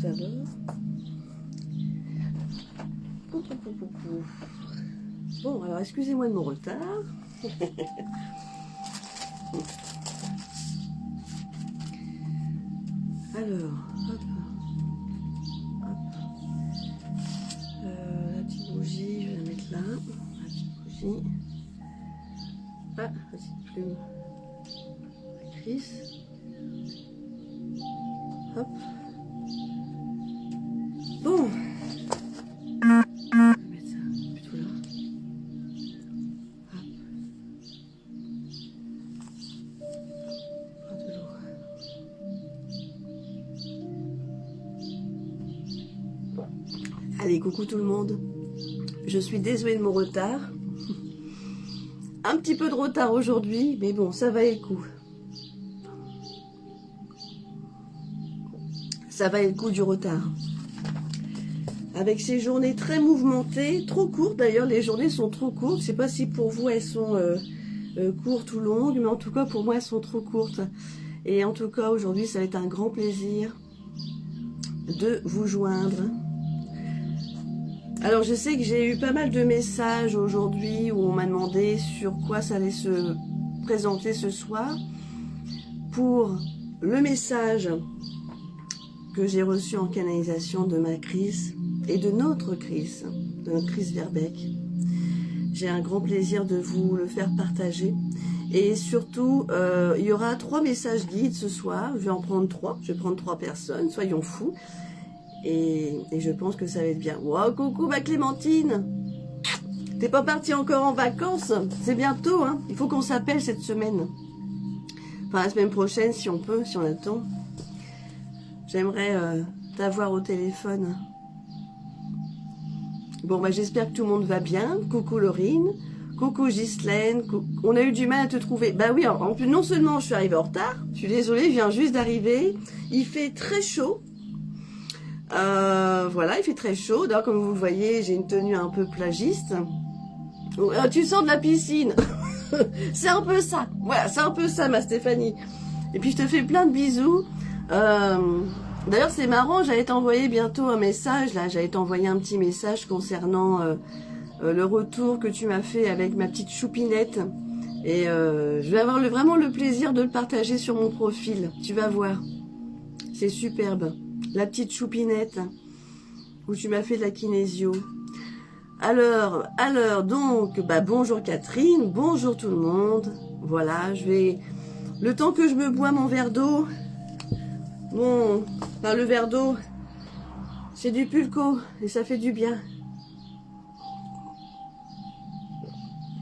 tout à l'heure. Bon, alors excusez-moi de mon retard. Alors, hop, hop. La petite bougie, je vais la mettre là. La petite bougie. Ah, la petite plume. La Chris. Hop. Bon. Je vais mettre ça plutôt là. Hop. Pas de l'eau. Allez, coucou tout le monde. Je suis désolée de mon retard. Un petit peu de retard aujourd'hui, mais bon, ça valait le coup. Ça valait le coup du retard. Avec ces journées très mouvementées, trop courtes d'ailleurs, les journées sont trop courtes. Je ne sais pas si pour vous elles sont courtes ou longues, mais en tout cas pour moi elles sont trop courtes. Et en tout cas aujourd'hui ça va être un grand plaisir de vous joindre. Alors je sais que j'ai eu pas mal de messages aujourd'hui où on m'a demandé sur quoi ça allait se présenter ce soir. Pour le message que j'ai reçu en canalisation de ma Chris et de notre Chris Verbeek. J'ai un grand plaisir de vous le faire partager. Et surtout, il y aura 3 messages guides ce soir. Je vais en prendre 3. Je vais prendre 3 personnes, soyons fous. Et je pense que ça va être bien. Wow, coucou ma Clémentine. T'es pas partie encore en vacances? C'est bientôt, hein. Il faut qu'on s'appelle cette semaine. Enfin, la semaine prochaine, si on peut, si on a le temps. J'aimerais t'avoir au téléphone. Bon, bah, j'espère que tout le monde va bien. Coucou Laurine. Coucou Ghislaine. On a eu du mal à te trouver. Bah oui, en plus, non seulement je suis arrivée en retard. Je suis désolée, je viens juste d'arriver. Il fait très chaud. Voilà, il fait très chaud. D'ailleurs, comme vous le voyez, j'ai une tenue un peu plagiste. Tu sors de la piscine. C'est un peu ça. Voilà, c'est un peu ça, ma Stéphanie. Et puis, je te fais plein de bisous. D'ailleurs c'est marrant, j'allais t'envoyer bientôt un message, là j'allais t'envoyer un petit message concernant le retour que tu m'as fait avec ma petite choupinette et je vais avoir vraiment le plaisir de le partager sur mon profil, tu vas voir, c'est superbe, la petite choupinette où tu m'as fait de la kinésio. Alors donc, bah bonjour Catherine, bonjour tout le monde, voilà, le temps que je me bois mon verre d'eau. Bon, enfin, le verre d'eau, c'est du pulco et ça fait du bien.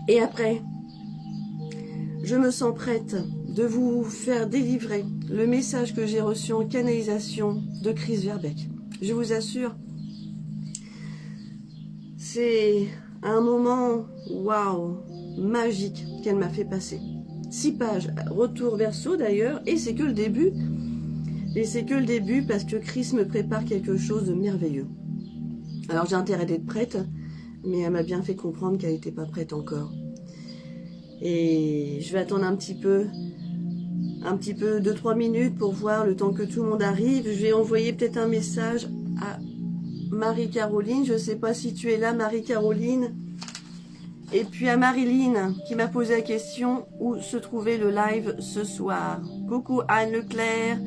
Et après, je me sens prête de vous faire délivrer le message que j'ai reçu en canalisation de Chris Verbeek. Je vous assure, c'est un moment, waouh, magique qu'elle m'a fait passer. 6 pages, retour verso d'ailleurs, et c'est que le début. Et c'est que le début parce que Chris me prépare quelque chose de merveilleux. Alors j'ai intérêt d'être prête, mais elle m'a bien fait comprendre qu'elle n'était pas prête encore. Et je vais attendre un petit peu, 2-3 minutes pour voir le temps que tout le monde arrive. Je vais envoyer peut-être un message à Marie-Caroline. Je ne sais pas si tu es là, Marie-Caroline. Et puis à Marilyn qui m'a posé la question où se trouvait le live ce soir. Coucou Anne Leclerc.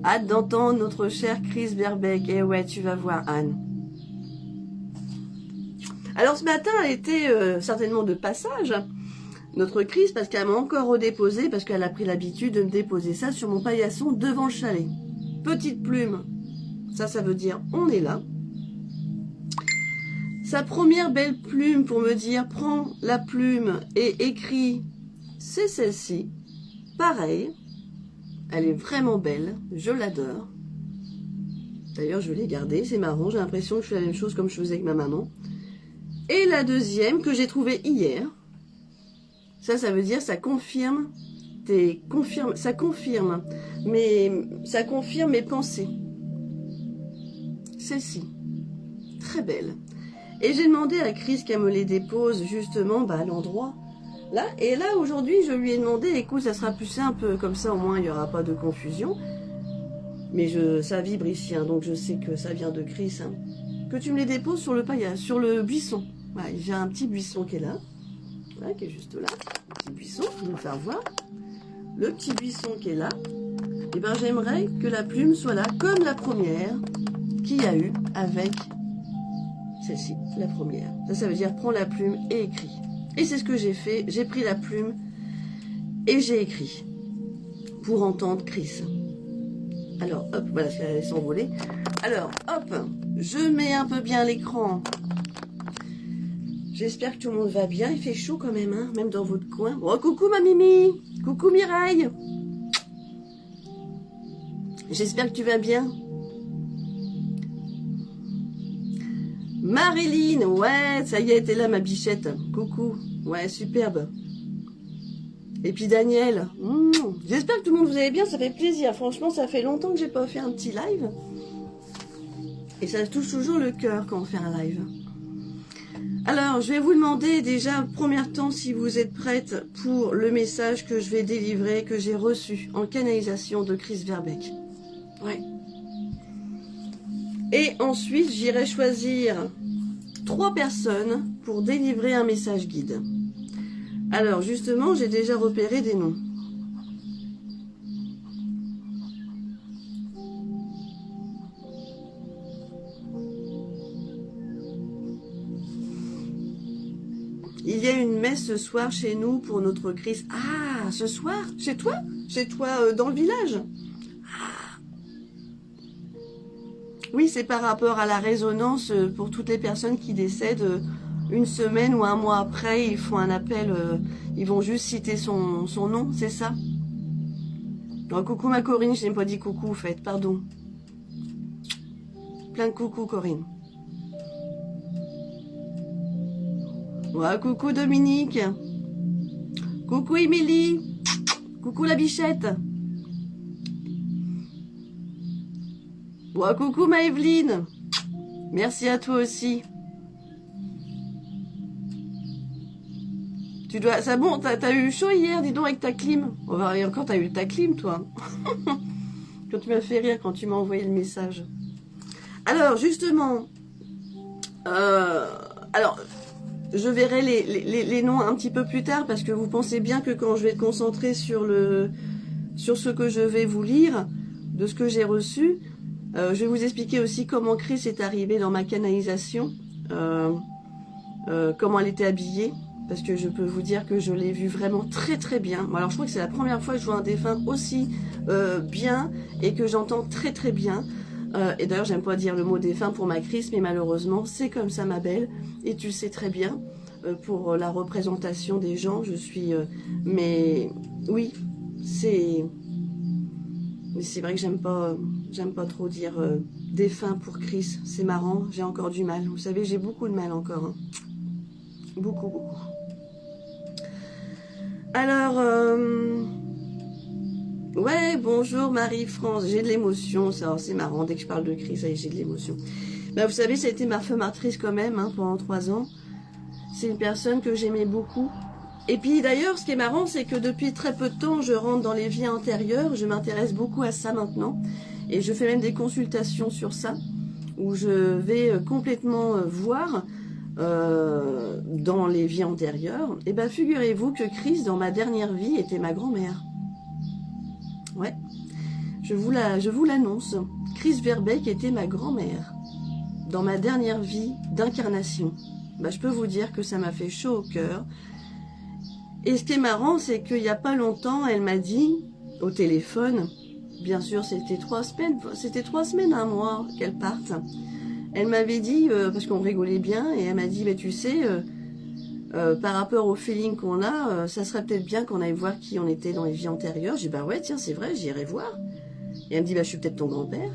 Hâte d'entendre notre cher Chris Verbeek. Et ouais, tu vas voir Anne. Alors ce matin, elle était certainement de passage, notre Chris, parce qu'elle m'a encore redéposé, parce qu'elle a pris l'habitude de me déposer ça sur mon paillasson devant le chalet. Petite plume, ça veut dire on est là. Sa première belle plume pour me dire prends la plume et écris, c'est celle-ci. Pareil. Elle est vraiment belle, je l'adore. D'ailleurs, je l'ai gardée, c'est marrant, j'ai l'impression que je fais la même chose comme je faisais avec ma maman. Et la deuxième que j'ai trouvée hier, ça veut dire ça confirme, ça confirme mes pensées. Celle-ci, très belle. Et j'ai demandé à Chris qu'elle me les dépose justement à l'endroit. Là, et là, aujourd'hui, je lui ai demandé, écoute, ça sera plus simple, comme ça, au moins, il n'y aura pas de confusion. Mais ça vibre ici, hein, donc je sais que ça vient de Chris. Hein. Que tu me les déposes sur le paillage, sur le buisson. Voilà, j'ai un petit buisson qui est là. Voilà, qui est juste là. Un petit buisson, je vais vous faire voir. Le petit buisson qui est là. Et ben j'aimerais que la plume soit là, comme la première qu'il y a eu avec celle-ci, la première. Ça veut dire prends la plume et écris. Et c'est ce que j'ai fait. J'ai pris la plume et j'ai écrit pour entendre Chris. Alors, hop, voilà, parce qu'elle allait s'envoler. Alors, hop, je mets un peu bien l'écran. J'espère que tout le monde va bien. Il fait chaud quand même, hein, même dans votre coin. Oh, coucou ma Mimi. Coucou Mireille. J'espère que tu vas bien. Marilyn, ouais, ça y est, t'es là ma bichette. Coucou, ouais, superbe. Et puis Daniel, j'espère que tout le monde vous allez bien, ça fait plaisir. Franchement, ça fait longtemps que j'ai pas fait un petit live. Et ça touche toujours le cœur quand on fait un live. Alors, je vais vous demander déjà, premier temps, si vous êtes prête pour le message que je vais délivrer, que j'ai reçu en canalisation de Chris Verbeek. Ouais. Et ensuite, j'irai choisir 3 personnes pour délivrer un message guide. Alors, justement, j'ai déjà repéré des noms. Il y a une messe ce soir chez nous pour notre Christ. Ah, ce soir? Chez toi? Chez toi, dans le village? Ah. Oui, c'est par rapport à la résonance pour toutes les personnes qui décèdent. Une semaine ou un mois après, ils font un appel, ils vont juste citer son nom, c'est ça? Oh, coucou ma Corinne, je n'ai pas dit coucou, en fait, pardon. Plein de coucou Corinne. Ouais, coucou Dominique. Coucou Émilie. Coucou la bichette. Ouais, coucou ma Evelyne. Merci à toi aussi. Tu dois... Ça bon, t'as eu chaud hier, dis donc, avec ta clim. Oh, et encore, t'as eu ta clim, toi. Quand tu m'as fait rire, quand tu m'as envoyé le message. Alors, justement... alors, je verrai les noms un petit peu plus tard, parce que vous pensez bien que quand je vais être concentrée sur ce que je vais vous lire, de ce que j'ai reçu, je vais vous expliquer aussi comment Chris est arrivé dans ma canalisation, comment elle était habillée. Parce que je peux vous dire que je l'ai vu vraiment très très bien. Alors je crois que c'est la première fois que je vois un défunt aussi bien et que j'entends très très bien. Et d'ailleurs j'aime pas dire le mot défunt pour ma Chris, mais malheureusement c'est comme ça ma belle. Et tu le sais très bien, pour la représentation des gens, je suis... mais oui, c'est... Mais c'est vrai que j'aime pas trop dire défunt pour Chris. C'est marrant, j'ai encore du mal. Vous savez, j'ai beaucoup de mal encore. Hein. Beaucoup, beaucoup. Alors, ouais, bonjour Marie-France, j'ai de l'émotion, c'est marrant, dès que je parle de Chris, j'ai de l'émotion. Ben, vous savez, ça a été ma femme actrice quand même, hein, pendant 3 ans. C'est une personne que j'aimais beaucoup. Et puis d'ailleurs, ce qui est marrant, c'est que depuis très peu de temps, je rentre dans les vies antérieures, je m'intéresse beaucoup à ça maintenant. Et je fais même des consultations sur ça, où je vais complètement voir... dans les vies antérieures, et ben figurez-vous que Chris, dans ma dernière vie, était ma grand-mère. Ouais, je vous l'annonce. Chris Verbeek était ma grand-mère dans ma dernière vie d'incarnation. Ben, je peux vous dire que ça m'a fait chaud au cœur. Et ce qui est marrant, c'est qu'il n'y a pas longtemps, elle m'a dit au téléphone, bien sûr c'était 3 semaines, un mois qu'elle parte. Elle m'avait dit, parce qu'on rigolait bien, et elle m'a dit, mais tu sais, par rapport au feeling qu'on a, ça serait peut-être bien qu'on aille voir qui on était dans les vies antérieures. J'ai dit, bah ouais, tiens, c'est vrai, j'irai voir. Et elle me dit, bah je suis peut-être ton grand-père.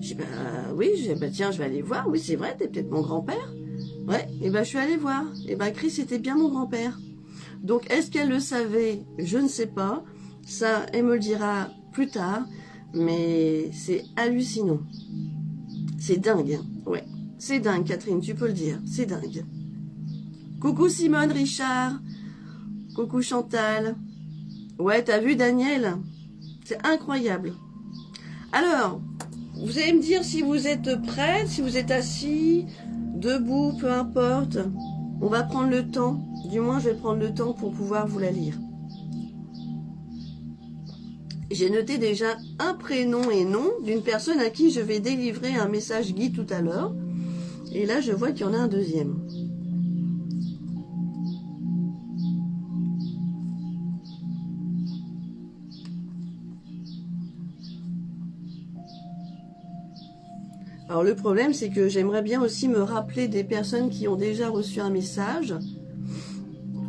J'ai dit, bah oui, bah tiens, je vais aller voir. Oui, c'est vrai, t'es peut-être mon grand-père. Ouais, et bah je suis allée voir. Et bah Chris était bien mon grand-père. Donc, est-ce qu'elle le savait? Je ne sais pas. Ça, elle me le dira plus tard. Mais c'est hallucinant. C'est dingue, hein. Ouais. C'est dingue, Catherine, tu peux le dire. C'est dingue. Coucou Simone, Richard. Coucou Chantal. Ouais, t'as vu Daniel? C'est incroyable. Alors, vous allez me dire si vous êtes prête, si vous êtes assis, debout, peu importe. On va prendre le temps. Du moins, je vais prendre le temps pour pouvoir vous la lire. J'ai noté déjà un prénom et nom d'une personne à qui je vais délivrer un message guide tout à l'heure. Et là, je vois qu'il y en a un deuxième. Alors le problème, c'est que j'aimerais bien aussi me rappeler des personnes qui ont déjà reçu un message.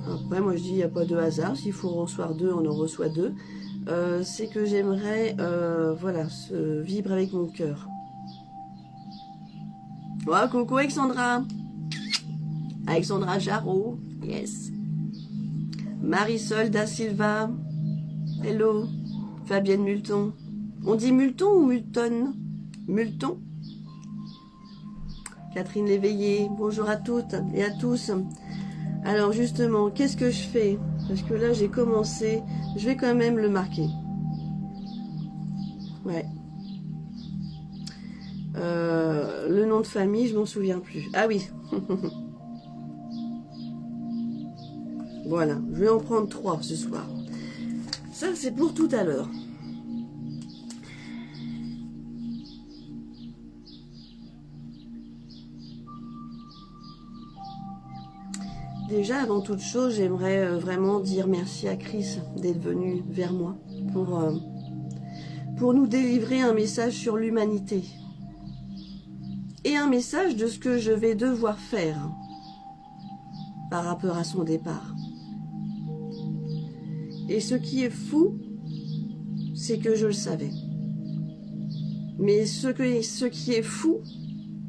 Après, moi je dis, il n'y a pas de hasard. S'il faut en recevoir deux, on en reçoit deux. C'est que j'aimerais, voilà, se vibrer avec mon cœur. Oh, coucou Alexandra. Alexandra Jarreau, yes. Marisol da Silva, hello. Fabienne Multon. On dit Multon ou Multon? Multon. Catherine Léveillé, bonjour à toutes et à tous. Alors justement, qu'est-ce que je fais? Parce que là j'ai commencé, je vais quand même le marquer. Ouais. Le nom de famille, je m'en souviens plus. Ah oui. Voilà, je vais en prendre 3 ce soir. Ça c'est pour tout à l'heure. Déjà, avant toute chose, j'aimerais vraiment dire merci à Chris d'être venu vers moi pour nous délivrer un message sur l'humanité et un message de ce que je vais devoir faire par rapport à son départ. Et ce qui est fou, c'est que je le savais. Mais ce qui est fou,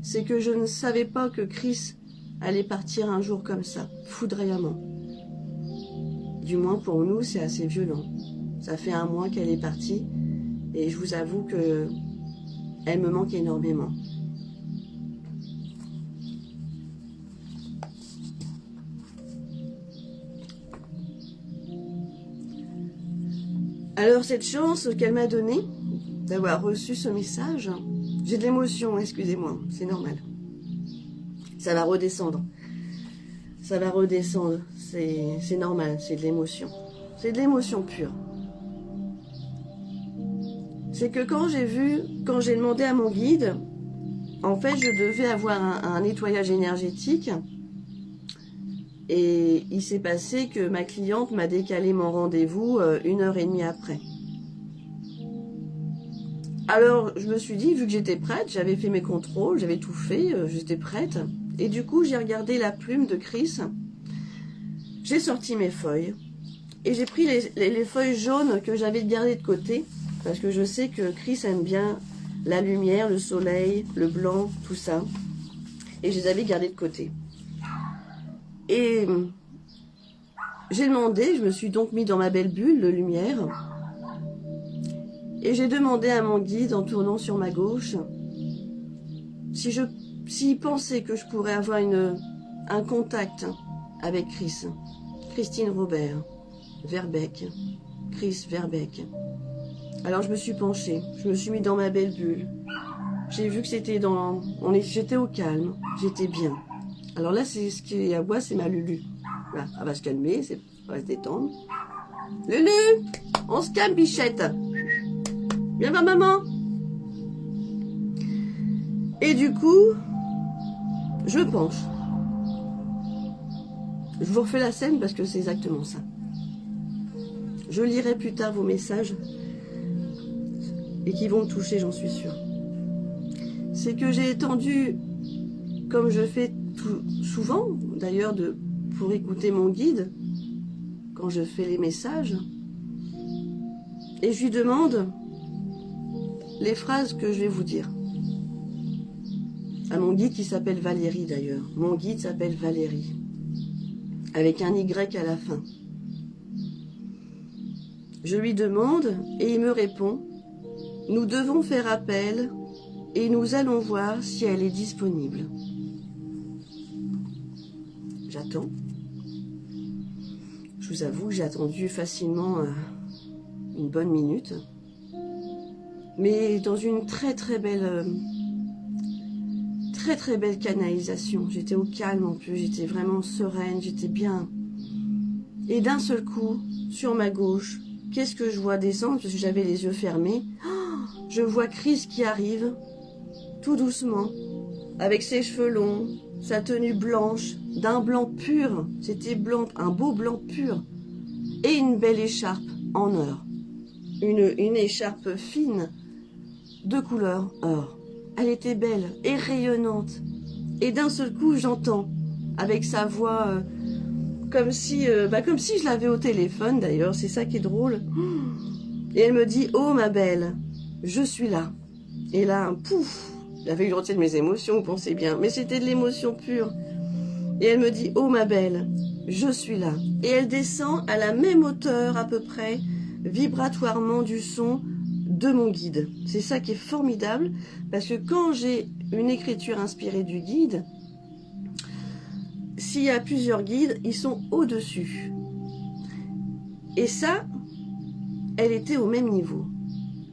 c'est que je ne savais pas que Chris allait partir un jour comme ça, foudroyamment. Du moins pour nous, c'est assez violent. Ça fait 1 mois qu'elle est partie et je vous avoue que elle me manque énormément. Alors cette chance qu'elle m'a donnée d'avoir reçu ce message, j'ai de l'émotion, excusez-moi, c'est normal. Ça va redescendre. Ça va redescendre. C'est normal, c'est de l'émotion. C'est de l'émotion pure. C'est que quand j'ai demandé à mon guide, en fait, je devais avoir un nettoyage énergétique. Et il s'est passé que ma cliente m'a décalé mon rendez-vous 1h30 après. Alors, je me suis dit, vu que j'étais prête, j'avais fait mes contrôles, j'avais tout fait, j'étais prête. Et du coup, j'ai regardé la plume de Chris. J'ai sorti mes feuilles. Et j'ai pris les feuilles jaunes que j'avais gardées de côté. Parce que je sais que Chris aime bien la lumière, le soleil, le blanc, tout ça. Et je les avais gardées de côté. Et j'ai demandé, je me suis donc mis dans ma belle bulle de lumière. Et j'ai demandé à mon guide, en tournant sur ma gauche, s'il pensait que je pourrais avoir un contact avec Christine Robert, Verbeek, Chris Verbeek. Alors je me suis penchée, je me suis mis dans ma belle bulle. J'ai vu que j'étais au calme, j'étais bien. Alors là, c'est ce qui est à boire, c'est ma Lulu. Là, elle va se calmer, elle va se détendre. Lulu, on se calme, bichette. Viens voir maman. Et du coup, je me penche. Je vous refais la scène parce que c'est exactement ça. Je lirai plus tard vos messages et qui vont me toucher, j'en suis sûre. C'est que j'ai étendu, comme je fais souvent, d'ailleurs, pour écouter mon guide, quand je fais les messages, et je lui demande les phrases que je vais vous dire. À mon guide qui s'appelle Valérie d'ailleurs. Mon guide s'appelle Valérie. Avec un Y à la fin. Je lui demande et il me répond: nous devons faire appel et nous allons voir si elle est disponible. J'attends. Je vous avoue que j'ai attendu facilement une bonne minute. mais dans une très belle canalisation. J'étais au calme en plus, j'étais vraiment sereine, j'étais bien. Et d'un seul coup, sur ma gauche, qu'est-ce que je vois descendre, parce que j'avais les yeux fermés. Je vois Chris qui arrive, tout doucement, avec ses cheveux longs, sa tenue blanche, d'un blanc pur, c'était blanc, un beau blanc pur, et une belle écharpe en or. Une écharpe fine, de couleur or. Elle était belle et rayonnante. Et d'un seul coup, j'entends, avec sa voix, comme si je l'avais au téléphone d'ailleurs, c'est ça qui est drôle. Et elle me dit, oh ma belle, je suis là. Et là, pouf, j'avais eu le retier de mes émotions, vous pensez bien, mais c'était de l'émotion pure. Et elle me dit, oh ma belle, je suis là. Et elle descend à la même hauteur à peu près, vibratoirement du son de mon guide. C'est ça qui est formidable, parce que quand j'ai une écriture inspirée du guide, s'il y a plusieurs guides, ils sont au-dessus. Et ça, elle était au même niveau.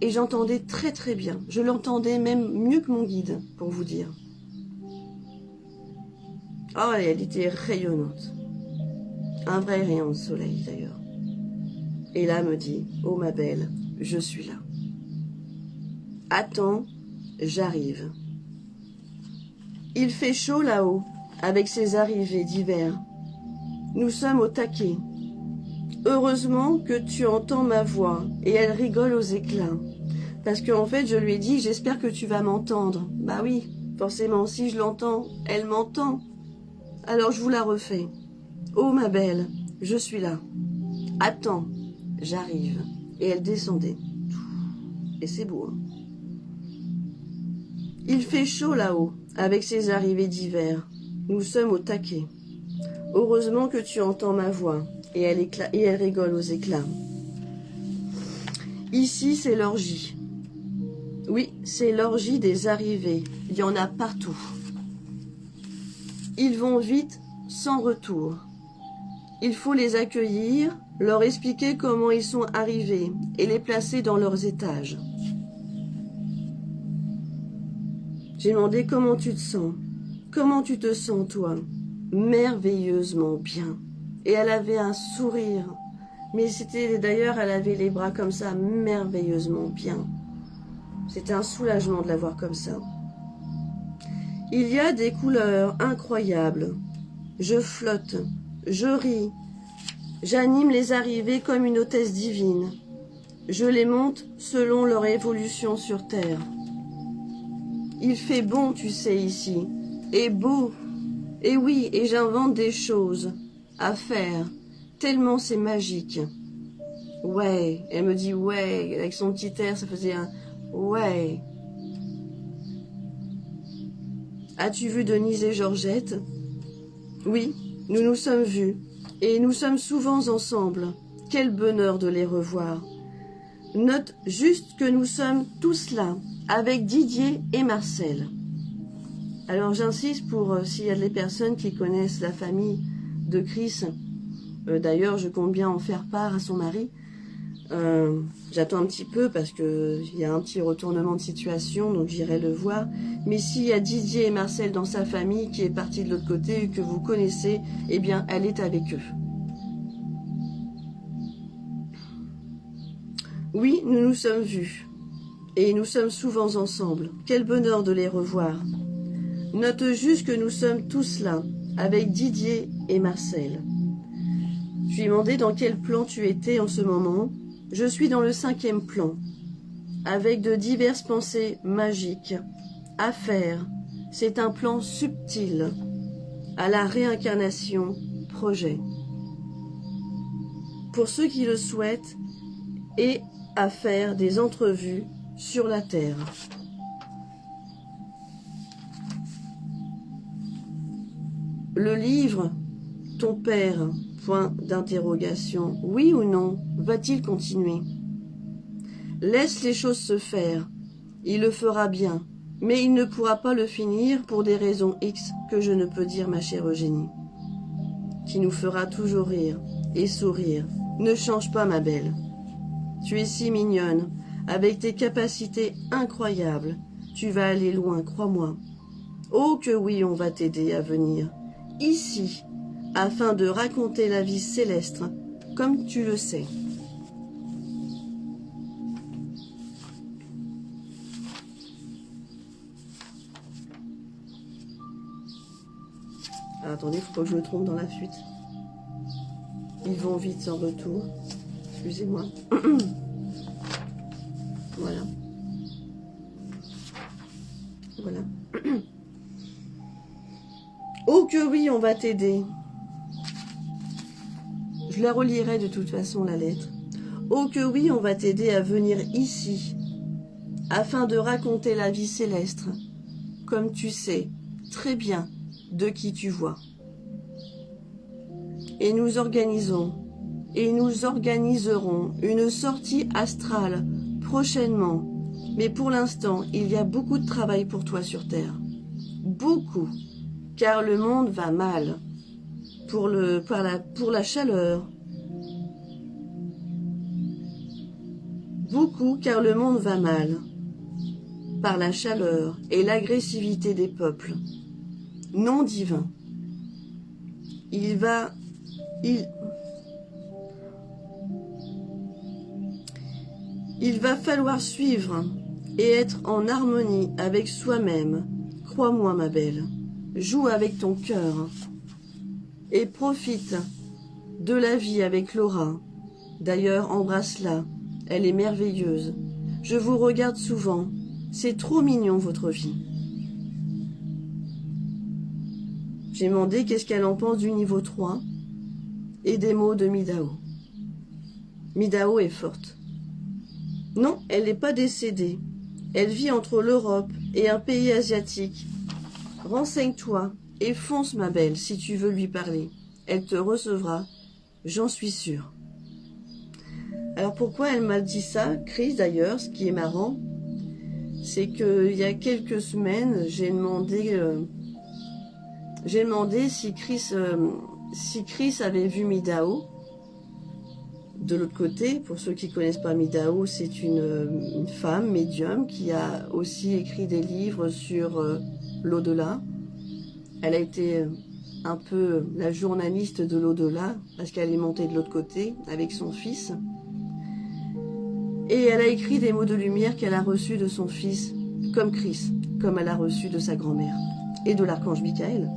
Et j'entendais très bien. Je l'entendais même mieux que mon guide, pour vous dire. Oh, elle était rayonnante. Un vrai rayon de soleil, d'ailleurs. Et là, me dit, oh ma belle, je suis là. Attends, j'arrive. Il fait chaud là-haut, avec ses arrivées d'hiver. Nous sommes au taquet. Heureusement que tu entends ma voix. Et elle rigole aux éclats. Parce qu'en fait, je lui ai dit, j'espère que tu vas m'entendre. Bah oui, forcément, si je l'entends, elle m'entend. Alors je vous la refais. Oh ma belle, je suis là. Attends, j'arrive. Et elle descendait. Et c'est beau, hein. Il fait chaud là-haut, avec ses arrivées d'hiver. Nous sommes au taquet. Heureusement que tu entends ma voix. Et elle rigole aux éclats. Ici, c'est l'orgie. Oui, c'est l'orgie des arrivées. Il y en a partout. Ils vont vite, sans retour. Il faut les accueillir, leur expliquer comment ils sont arrivés et les placer dans leurs étages. J'ai demandé comment tu te sens. Comment tu te sens, toi? Merveilleusement bien. Et elle avait un sourire. Mais c'était d'ailleurs, elle avait les bras comme ça, merveilleusement bien. C'était un soulagement de la voir comme ça. Il y a des couleurs incroyables. Je flotte, je ris. J'anime les arrivées comme une hôtesse divine. Je les monte selon leur évolution sur Terre. Il fait bon, tu sais, ici. Et beau. Et oui, et j'invente des choses à faire. Tellement c'est magique. Ouais, elle me dit ouais, avec son petit air, ça faisait un ouais. As-tu vu Denise et Georgette? Oui, nous nous sommes vus. Et nous sommes souvent ensemble. Quel bonheur de les revoir. Note juste que nous sommes tous là, avec Didier et Marcel. Alors j'insiste pour s'il y a des personnes qui connaissent la famille de Chris. D'ailleurs, je compte bien en faire part à son mari. J'attends un petit peu parce qu'il y a un petit retournement de situation, donc j'irai le voir. Mais s'il y a Didier et Marcel dans sa famille qui est parti de l'autre côté et que vous connaissez, eh bien, elle est avec eux. Oui, nous nous sommes vus. Et nous sommes souvent ensemble. Quel bonheur de les revoir. Note juste que nous sommes tous là, avec Didier et Marcel. Je lui ai demandé dans quel plan tu étais en ce moment. Je suis dans le 5e plan, avec de diverses pensées magiques à faire. C'est un plan subtil, à la réincarnation projet. Pour ceux qui le souhaitent, et à faire des entrevues sur la Terre. Le livre, ton père, point d'interrogation, oui ou non, va-t-il continuer? Laisse les choses se faire, il le fera bien, mais il ne pourra pas le finir pour des raisons X que je ne peux dire, ma chère Eugénie, qui nous fera toujours rire et sourire. Ne change pas, ma belle. Tu es si mignonne, Avec tes capacités incroyables, tu vas aller loin, crois-moi. Oh que oui, on va t'aider à venir, ici, afin de raconter la vie céleste, comme tu le sais. Ah, attendez, faut pas que je me trompe dans la fuite. Ils vont vite sans retour. Excusez-moi. Voilà. Voilà. Oh que oui, on va t'aider. Je la relirai de toute façon, la lettre. Oh que oui, on va t'aider à venir ici, afin de raconter la vie céleste, comme tu sais très bien de qui tu vois. Et nous organiserons une sortie astrale prochainement. Mais pour l'instant, il y a beaucoup de travail pour toi sur Terre. Beaucoup. Car le monde va mal. Pour la chaleur. Beaucoup, car le monde va mal. Par la chaleur et l'agressivité des peuples. Non divins. Il va falloir suivre et être en harmonie avec soi-même. Crois-moi, ma belle. Joue avec ton cœur. Et profite de la vie avec Laura. D'ailleurs, embrasse-la. Elle est merveilleuse. Je vous regarde souvent. C'est trop mignon, votre vie. J'ai demandé qu'est-ce qu'elle en pense du niveau 3 et des mots de Midao. Midao est forte. Non, elle n'est pas décédée. Elle vit entre l'Europe et un pays asiatique. Renseigne-toi et fonce, ma belle, si tu veux lui parler. Elle te recevra, j'en suis sûre. Alors pourquoi elle m'a dit ça, Chris d'ailleurs, ce qui est marrant, c'est qu'il y a quelques semaines, j'ai demandé si Chris avait vu Midao. De l'autre côté, pour ceux qui ne connaissent pas Midao, c'est une femme médium qui a aussi écrit des livres sur l'au-delà. Elle a été un peu la journaliste de l'au-delà, parce qu'elle est montée de l'autre côté avec son fils. Et elle a écrit des mots de lumière qu'elle a reçus de son fils, comme Chris, comme elle a reçu de sa grand-mère, et de l'archange Michael.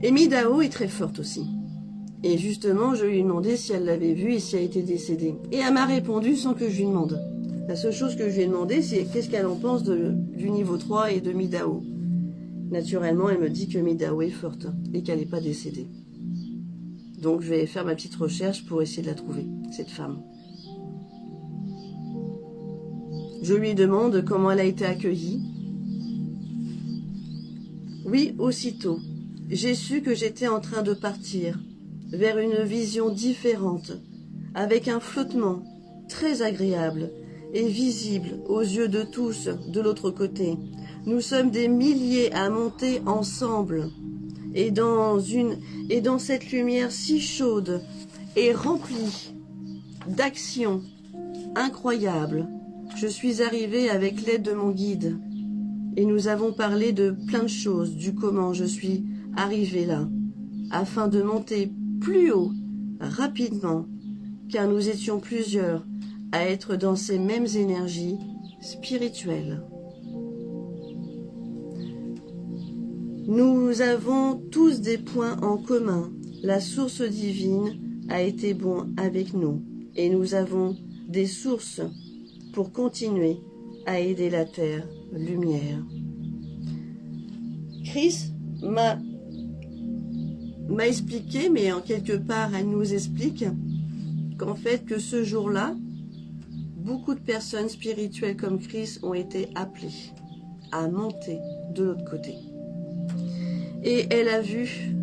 Et Midao est très forte aussi. Et justement, je lui ai demandé si elle l'avait vue et si elle était décédée. Et elle m'a répondu sans que je lui demande. La seule chose que je lui ai demandé, c'est qu'est-ce qu'elle en pense du niveau 3 et de Midao. Naturellement, elle me dit que Midao est forte et qu'elle n'est pas décédée. Donc, je vais faire ma petite recherche pour essayer de la trouver, cette femme. Je lui demande comment elle a été accueillie. Oui, aussitôt. J'ai su que j'étais en train de partir vers une vision différente, avec un flottement très agréable et visible aux yeux de tous de l'autre côté. Nous sommes des milliers à monter ensemble, et dans cette lumière si chaude et remplie d'actions incroyables, je suis arrivée avec l'aide de mon guide, et nous avons parlé de plein de choses, du comment je suis arrivée là, afin de monter plus haut, rapidement, car nous étions plusieurs à être dans ces mêmes énergies spirituelles. Nous avons tous des points en commun. La source divine a été bon avec nous et nous avons des sources pour continuer à aider la Terre lumière. Chris m'a expliqué, mais en quelque part elle nous explique qu'en fait que ce jour-là, beaucoup de personnes spirituelles comme Chris ont été appelées à monter de l'autre côté. Et elle a vu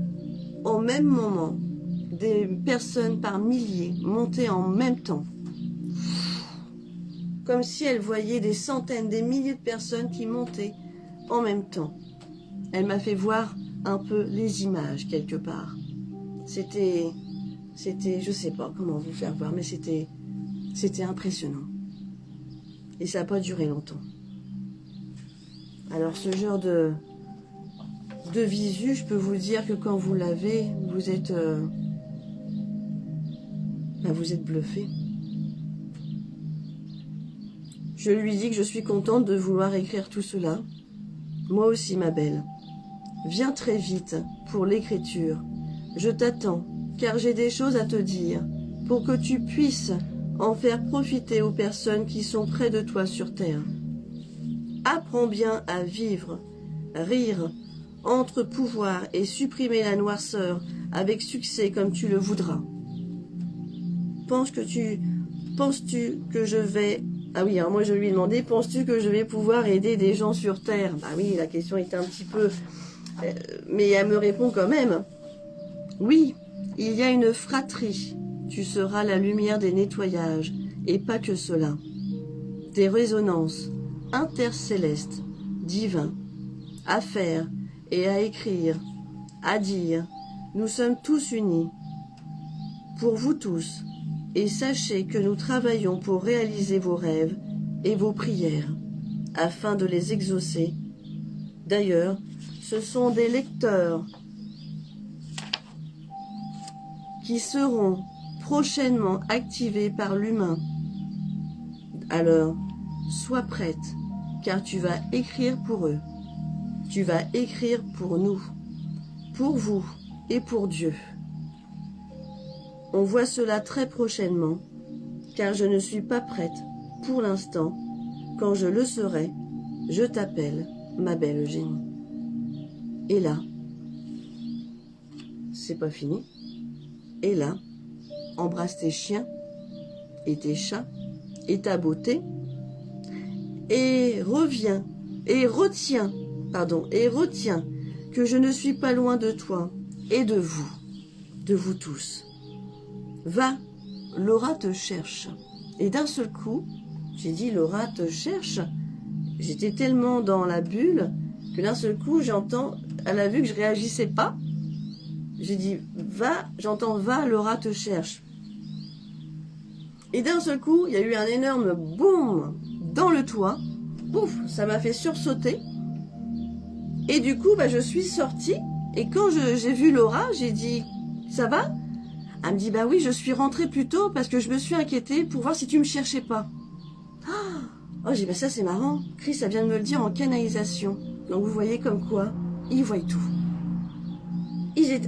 au même moment des personnes par milliers monter en même temps. Comme si elle voyait des centaines, des milliers de personnes qui montaient en même temps. Elle m'a fait voir un peu les images quelque part. C'était, je sais pas comment vous faire voir, mais c'était C'était impressionnant. Et ça n'a pas duré longtemps. Alors ce genre de visu, je peux vous dire que quand vous l'avez, vous êtes bluffé. Je lui dis que je suis contente de vouloir écrire tout cela. Moi aussi, ma belle. Viens très vite pour l'écriture. Je t'attends, car j'ai des choses à te dire, pour que tu puisses en faire profiter aux personnes qui sont près de toi sur terre. Apprends bien à vivre, rire, entre pouvoir et supprimer la noirceur avec succès comme tu le voudras. Penses-tu que je vais... Ah oui, alors moi je lui ai demandé, penses-tu que je vais pouvoir aider des gens sur Terre? Bah oui, la question était un petit peu... mais elle me répond quand même. Oui, il y a une fratrie. Tu seras la lumière des nettoyages, et pas que cela. Des résonances intercélestes, divins, à faire et à écrire, à dire. Nous sommes tous unis. Pour vous tous, et sachez que nous travaillons pour réaliser vos rêves et vos prières, afin de les exaucer. D'ailleurs, ce sont des lecteurs qui seront prochainement activés par l'humain. Alors, sois prête, car tu vas écrire pour eux. Tu vas écrire pour nous, pour vous et pour Dieu. On voit cela très prochainement, car je ne suis pas prête pour l'instant. Quand je le serai, je t'appelle, ma belle Eugénie. Et là, c'est pas fini. Et là, embrasse tes chiens et tes chats et ta beauté et retiens que je ne suis pas loin de toi et de vous tous. Va, Laura te cherche. Et d'un seul coup, j'ai dit Laura te cherche. J'étais tellement dans la bulle que d'un seul coup, j'entends, elle a vu que je réagissais pas. J'ai dit va, j'entends va, Laura te cherche. Et d'un seul coup, il y a eu un énorme boum dans le toit. Pouf, ça m'a fait sursauter. Et du coup, je suis sortie. Et quand j'ai vu Laura, j'ai dit ça va? Elle me dit bah oui, je suis rentrée plus tôt parce que je me suis inquiétée pour voir si tu me cherchais pas. Oh, j'ai dit ça c'est marrant. Chris, ça vient de me le dire en canalisation. Donc vous voyez comme quoi, il voit tout.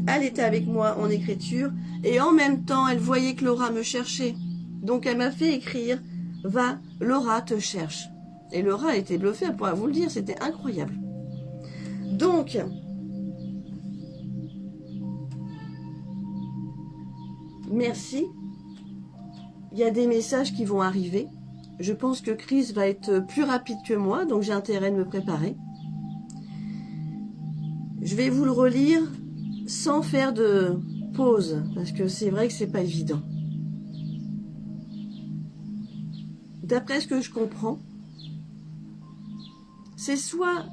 Elle était avec moi en écriture et en même temps, elle voyait que Laura me cherchait. Donc elle m'a fait écrire « Va, Laura te cherche ». Et Laura était bluffée, elle pourra vous le dire, c'était incroyable. Donc, merci. Il y a des messages qui vont arriver. Je pense que Chris va être plus rapide que moi, donc j'ai intérêt de me préparer. Je vais vous le relire sans faire de pause, parce que c'est vrai que c'est pas évident. D'après ce que je comprends, c'est soit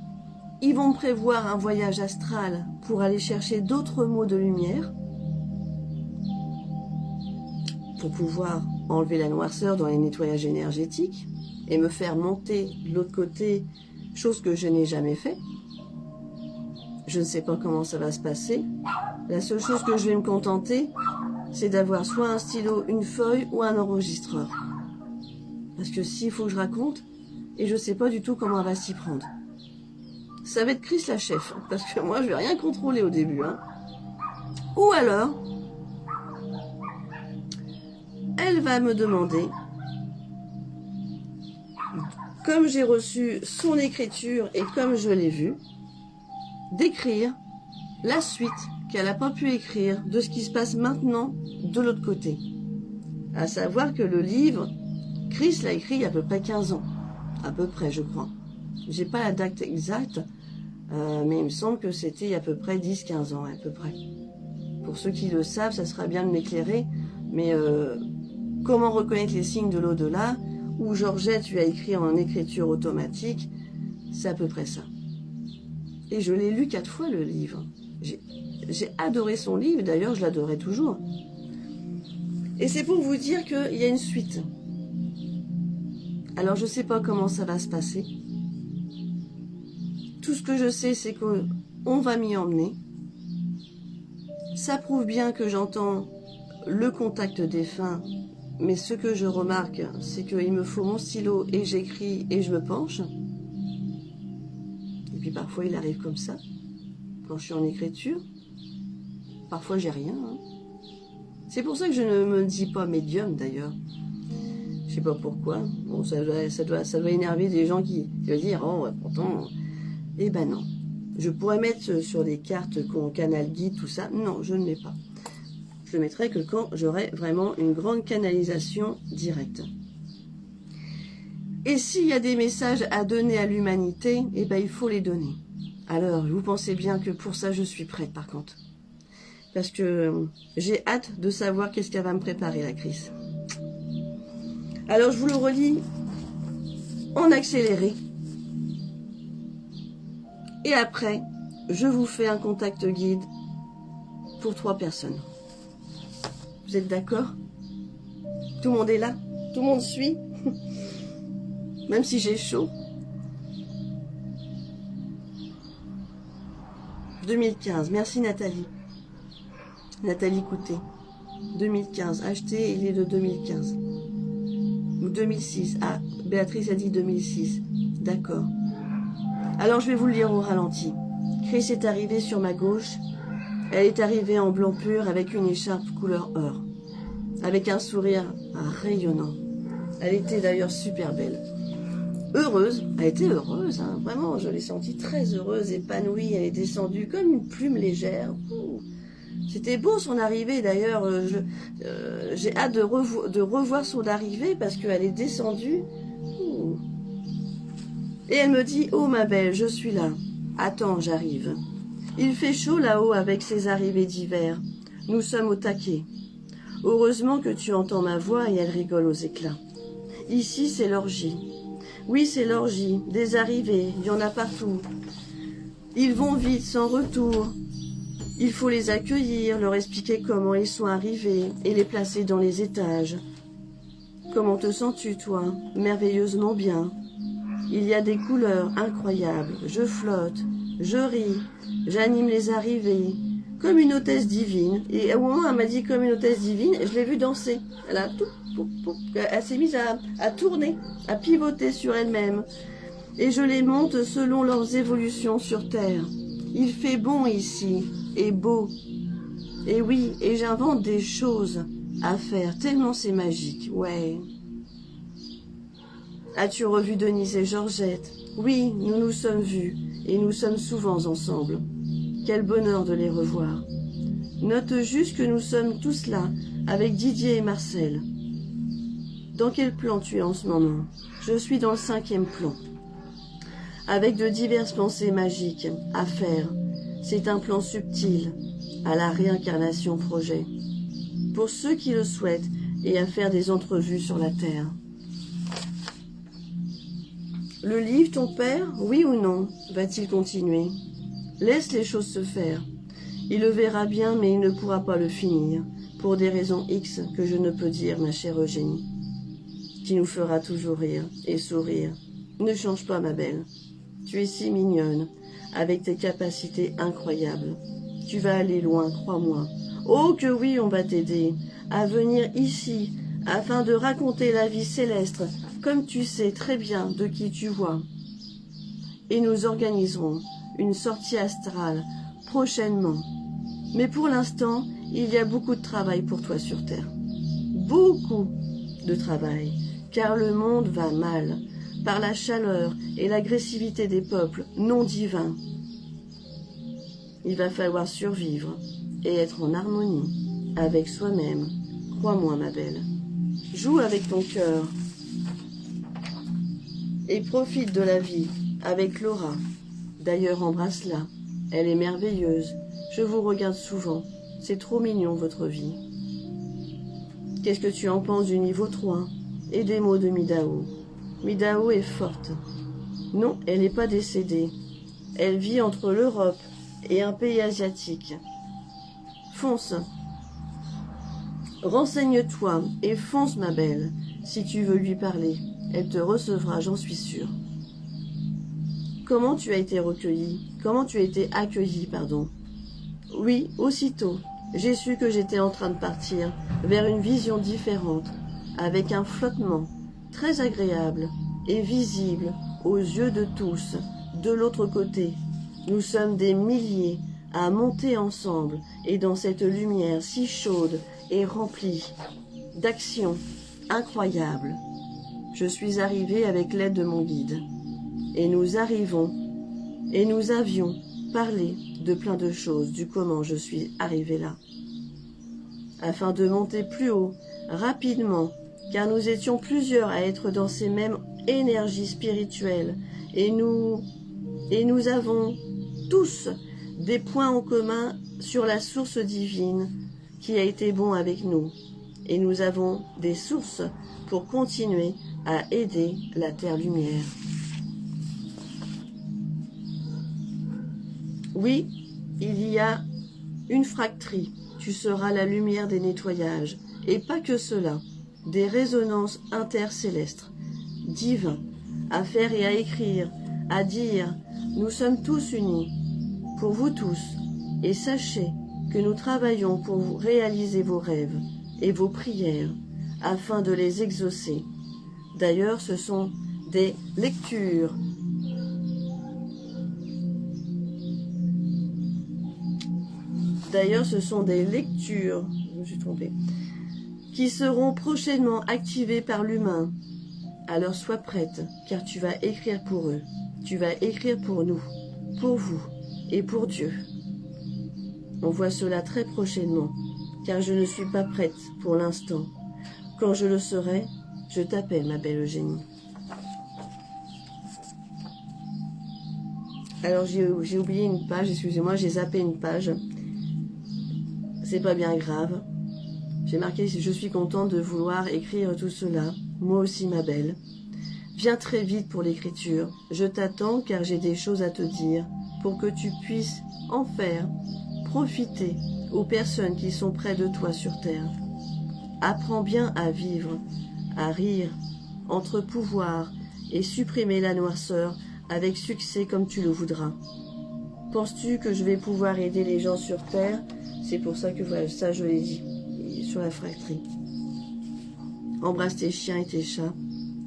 ils vont prévoir un voyage astral pour aller chercher d'autres mots de lumière, pour pouvoir enlever la noirceur dans les nettoyages énergétiques et me faire monter de l'autre côté, chose que je n'ai jamais fait. Je ne sais pas comment ça va se passer. La seule chose que je vais me contenter, c'est d'avoir soit un stylo, une feuille ou un enregistreur. Parce que s'il faut que je raconte, et je ne sais pas du tout comment elle va s'y prendre. Ça va être Chris la chef, parce que moi je vais rien contrôler au début. Ou alors, elle va me demander, comme j'ai reçu son écriture et comme je l'ai vu, d'écrire la suite qu'elle n'a pas pu écrire de ce qui se passe maintenant de l'autre côté. À savoir que le livre, Chris l'a écrit il y a à peu près 15 ans. À peu près, je crois. J'ai pas la date exacte, mais il me semble que c'était il y a à peu près 10-15 ans, à peu près. Pour ceux qui le savent, ça sera bien de m'éclairer, mais comment reconnaître les signes de l'au-delà, où Georgette lui a écrit en écriture automatique, c'est à peu près ça. Et je l'ai lu 4 fois, le livre. J'ai adoré son livre, d'ailleurs je l'adorais toujours. Et c'est pour vous dire qu'il y a une suite. Alors je sais pas comment ça va se passer. Tout ce que je sais, c'est qu'on va m'y emmener. Ça prouve bien que j'entends le contact défunt, mais ce que je remarque, c'est qu'il me faut mon stylo et j'écris et je me penche. Et puis parfois il arrive comme ça, quand je suis en écriture. Parfois j'ai rien. Hein. C'est pour ça que je ne me dis pas médium d'ailleurs. Je sais pas pourquoi. Bon, ça doit énerver des gens qui veulent dire, oh, ouais, pourtant... Eh ben non. Je pourrais mettre sur les cartes qu'on canal guide, tout ça. Non, je ne mets pas. Je le mettrai que quand j'aurai vraiment une grande canalisation directe. Et s'il y a des messages à donner à l'humanité, eh ben il faut les donner. Alors, vous pensez bien que pour ça, je suis prête par contre. Parce que j'ai hâte de savoir qu'est-ce qu'elle va me préparer, la crise. Alors, je vous le relis en accéléré. Et après, je vous fais un contact guide pour 3 personnes. Vous êtes d'accord? Tout le monde est là? Tout le monde suit? Même si j'ai chaud. 2015. Merci Nathalie. Nathalie Coutet. 2015. Acheté, il est de 2015. Ou 2006. Ah, Béatrice a dit 2006. D'accord. Alors je vais vous le lire au ralenti. Chris est arrivée sur ma gauche. Elle est arrivée en blanc pur avec une écharpe couleur or. Avec un sourire rayonnant. Elle était d'ailleurs super belle. Heureuse. Elle était heureuse. Hein. Vraiment, je l'ai sentie très heureuse, épanouie. Elle est descendue comme une plume légère. C'était beau son arrivée d'ailleurs. J'ai hâte de revoir son arrivée parce qu'elle est descendue. Et elle me dit, oh ma belle, je suis là. Attends, j'arrive. Il fait chaud là-haut avec ses arrivées d'hiver. Nous sommes au taquet. Heureusement que tu entends ma voix et elle rigole aux éclats. Ici, c'est l'orgie. Oui, c'est l'orgie. Des arrivées, il y en a partout. Ils vont vite, sans retour. Il faut les accueillir, leur expliquer comment ils sont arrivés et les placer dans les étages. Comment te sens-tu, toi? Merveilleusement bien. Il y a des couleurs incroyables. Je flotte, je ris, j'anime les arrivées, comme une hôtesse divine. Et au moment où elle m'a dit comme une hôtesse divine, je l'ai vue danser. Elle s'est mise à tourner, à pivoter sur elle-même. Et je les monte selon leurs évolutions sur Terre. Il fait bon ici, et beau. Et oui, et j'invente des choses à faire, tellement c'est magique, ouais. As-tu revu Denise et Georgette? Oui, nous nous sommes vus, et nous sommes souvent ensemble. Quel bonheur de les revoir. Note juste que nous sommes tous là, avec Didier et Marcel. Dans quel plan tu es en ce moment? Je suis dans le 5e plan. Avec de diverses pensées magiques à faire. C'est un plan subtil, à la réincarnation projet. Pour ceux qui le souhaitent, et à faire des entrevues sur la Terre. Le livre, ton père, oui ou non, va-t-il continuer? Laisse les choses se faire. Il le verra bien, mais il ne pourra pas le finir, pour des raisons X que je ne peux dire, ma chère Eugénie, qui nous fera toujours rire et sourire. Ne change pas, ma belle. Tu es si mignonne, avec tes capacités incroyables. Tu vas aller loin, crois-moi. Oh que oui, on va t'aider à venir ici, afin de raconter la vie céleste, comme tu sais très bien de qui tu vois. Et nous organiserons une sortie astrale prochainement. Mais pour l'instant, il y a beaucoup de travail pour toi sur Terre. Beaucoup de travail, car le monde va mal, par la chaleur et l'agressivité des peuples non divins. Il va falloir survivre et être en harmonie avec soi-même. Crois-moi, ma belle. Joue avec ton cœur et profite de la vie avec Laura. D'ailleurs, embrasse-la. Elle est merveilleuse. Je vous regarde souvent. C'est trop mignon, votre vie. Qu'est-ce que tu en penses du niveau 3 et des mots de Midao? Midao est forte. Non, elle n'est pas décédée. Elle vit entre l'Europe et un pays asiatique. Fonce. Renseigne-toi et fonce, ma belle. Si tu veux lui parler, elle te recevra, j'en suis sûre. Comment tu as été recueillie? Comment tu as été accueillie, pardon? Oui, aussitôt, j'ai su que j'étais en train de partir vers une vision différente, avec un flottement très agréable et visible aux yeux de tous, de l'autre côté. Nous sommes des milliers à monter ensemble et dans cette lumière si chaude et remplie d'actions incroyables. Je suis arrivée avec l'aide de mon guide et nous arrivons et nous avions parlé de plein de choses, du comment je suis arrivée là, afin de monter plus haut, rapidement, car nous étions plusieurs à être dans ces mêmes énergies spirituelles, et nous avons tous des points en commun sur la source divine qui a été bon avec nous, et nous avons des sources pour continuer à aider la Terre-Lumière. Oui, il y a une fracterie. Tu seras la lumière des nettoyages. Et pas que cela. Des résonances intercélestes, divins, à faire et à écrire, à dire, nous sommes tous unis, pour vous tous. Et sachez que nous travaillons pour vous réaliser vos rêves et vos prières, afin de les exaucer. D'ailleurs, ce sont des lectures. D'ailleurs, ce sont des lectures, je me suis trompée, qui seront prochainement activées par l'humain. Alors sois prête, car tu vas écrire pour eux. Tu vas écrire pour nous, pour vous et pour Dieu. On voit cela très prochainement, car je ne suis pas prête pour l'instant. Quand je le serai, je t'appelle, ma belle Eugénie. Alors j'ai oublié une page, excusez-moi, j'ai zappé une page. C'est pas bien grave. J'ai marqué « Je suis contente de vouloir écrire tout cela. Moi aussi, ma belle. Viens très vite pour l'écriture. Je t'attends car j'ai des choses à te dire pour que tu puisses en faire profiter aux personnes qui sont près de toi sur terre. Apprends bien à vivre, à rire, entre pouvoir et supprimer la noirceur avec succès comme tu le voudras. Penses-tu que je vais pouvoir aider les gens sur terre ? C'est pour ça que voilà, ça je l'ai dit, sur la fracterie. Embrasse tes chiens et tes chats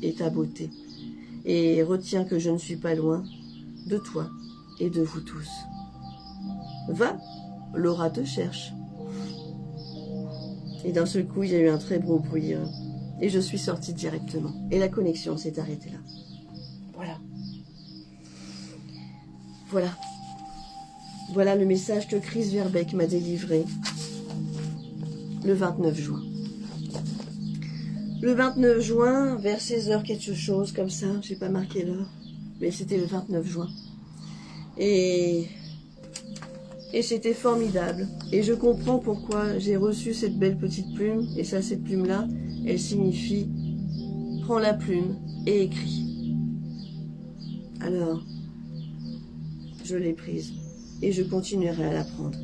et ta beauté. Et retiens que je ne suis pas loin de toi et de vous tous. Va, Laura te cherche. Et d'un seul coup, il y a eu un très beau bruit. Et je suis sortie directement. Et la connexion s'est arrêtée là. Voilà. Voilà. Voilà le message que Chris Verbeek m'a délivré le 29 juin. Le 29 juin, vers 16h quelque chose comme ça, j'ai pas marqué l'heure, mais c'était le 29 juin. Et c'était formidable. Et je comprends pourquoi j'ai reçu cette belle petite plume. Et ça, cette plume-là, elle signifie « Prends la plume et écris ». Alors, je l'ai prise. Et je continuerai à la prendre.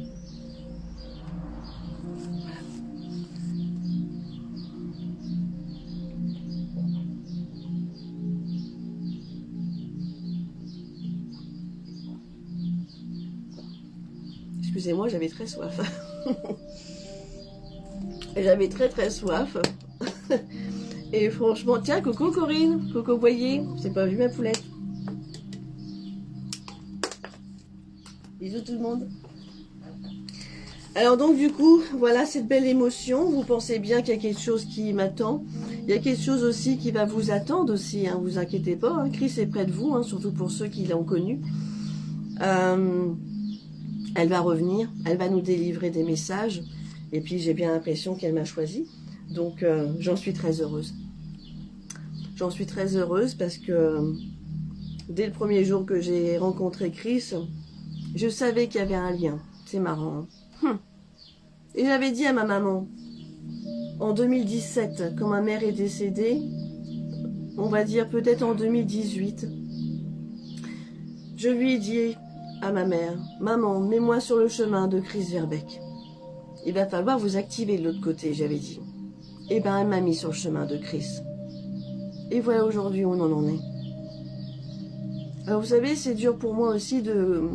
Voilà. Excusez-moi, j'avais très soif. J'avais très soif. Et franchement, tiens, coucou Corinne, coucou Boyer, j'ai pas vu ma poulette. Bisous tout le monde. Alors donc du coup, voilà cette belle émotion. Vous pensez bien qu'il y a quelque chose qui m'attend. Il y a quelque chose aussi qui va vous attendre aussi. Hein, vous inquiétez pas. Hein, Chris est près de vous, hein, surtout pour ceux qui l'ont connue. Elle va revenir. Elle va nous délivrer des messages. Et puis j'ai bien l'impression qu'elle m'a choisi. Donc j'en suis très heureuse. J'en suis très heureuse parce que dès le premier jour que j'ai rencontré Chris, je savais qu'il y avait un lien. C'est marrant. Hein. Et j'avais dit à ma maman, en 2017, quand ma mère est décédée, on va dire peut-être en 2018, je lui ai dit à ma mère, « Maman, mets-moi sur le chemin de Chris Verbeek. » il va falloir vous activer de l'autre côté, j'avais dit. Et ben, elle m'a mis sur le chemin de Chris. Et voilà aujourd'hui où on en est. Alors vous savez, c'est dur pour moi aussi de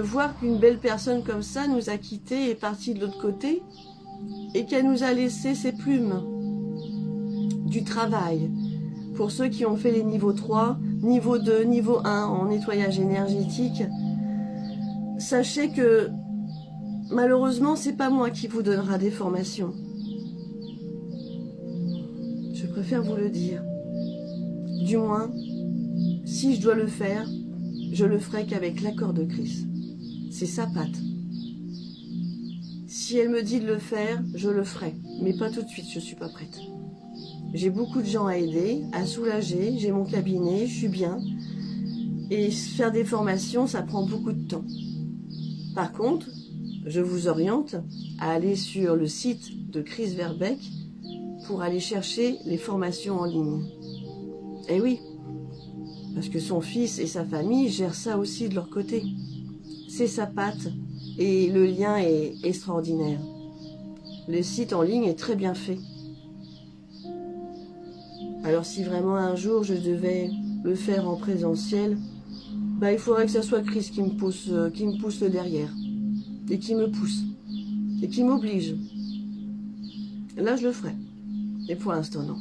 voir qu'une belle personne comme ça nous a quittés et est partie de l'autre côté et qu'elle nous a laissé ses plumes, du travail. Pour ceux qui ont fait les niveaux 3, niveau 2, niveau 1 en nettoyage énergétique, sachez que malheureusement, c'est pas moi qui vous donnera des formations. Je préfère vous le dire. Du moins, si je dois le faire, je le ferai qu'avec l'accord de Chris. C'est sa patte. Si elle me dit de le faire, je le ferai. Mais pas tout de suite, je ne suis pas prête. J'ai beaucoup de gens à aider, à soulager. J'ai mon cabinet, je suis bien. Et faire des formations, ça prend beaucoup de temps. Par contre, je vous oriente à aller sur le site de Chris Verbeek pour aller chercher les formations en ligne. Eh oui, parce que son fils et sa famille gèrent ça aussi de leur côté. C'est sa patte et le lien est extraordinaire. Le site en ligne est très bien fait. Alors si vraiment un jour je devais le faire en présentiel, bah, il faudrait que ce soit Chris qui me pousse le derrière. Et qui me pousse. Et qui m'oblige. Là, je le ferai. Mais pour l'instant, non.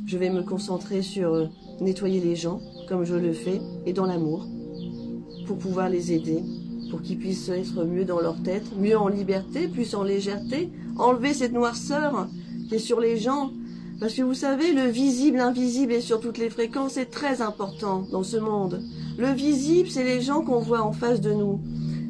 Je vais me concentrer sur nettoyer les gens, comme je le fais, et dans l'amour, pour pouvoir les aider, pour qu'ils puissent être mieux dans leur tête, mieux en liberté, plus en légèreté, enlever cette noirceur qui est sur les gens. Parce que vous savez, le visible, l'invisible et sur toutes les fréquences, c'est très important dans ce monde. Le visible, c'est les gens qu'on voit en face de nous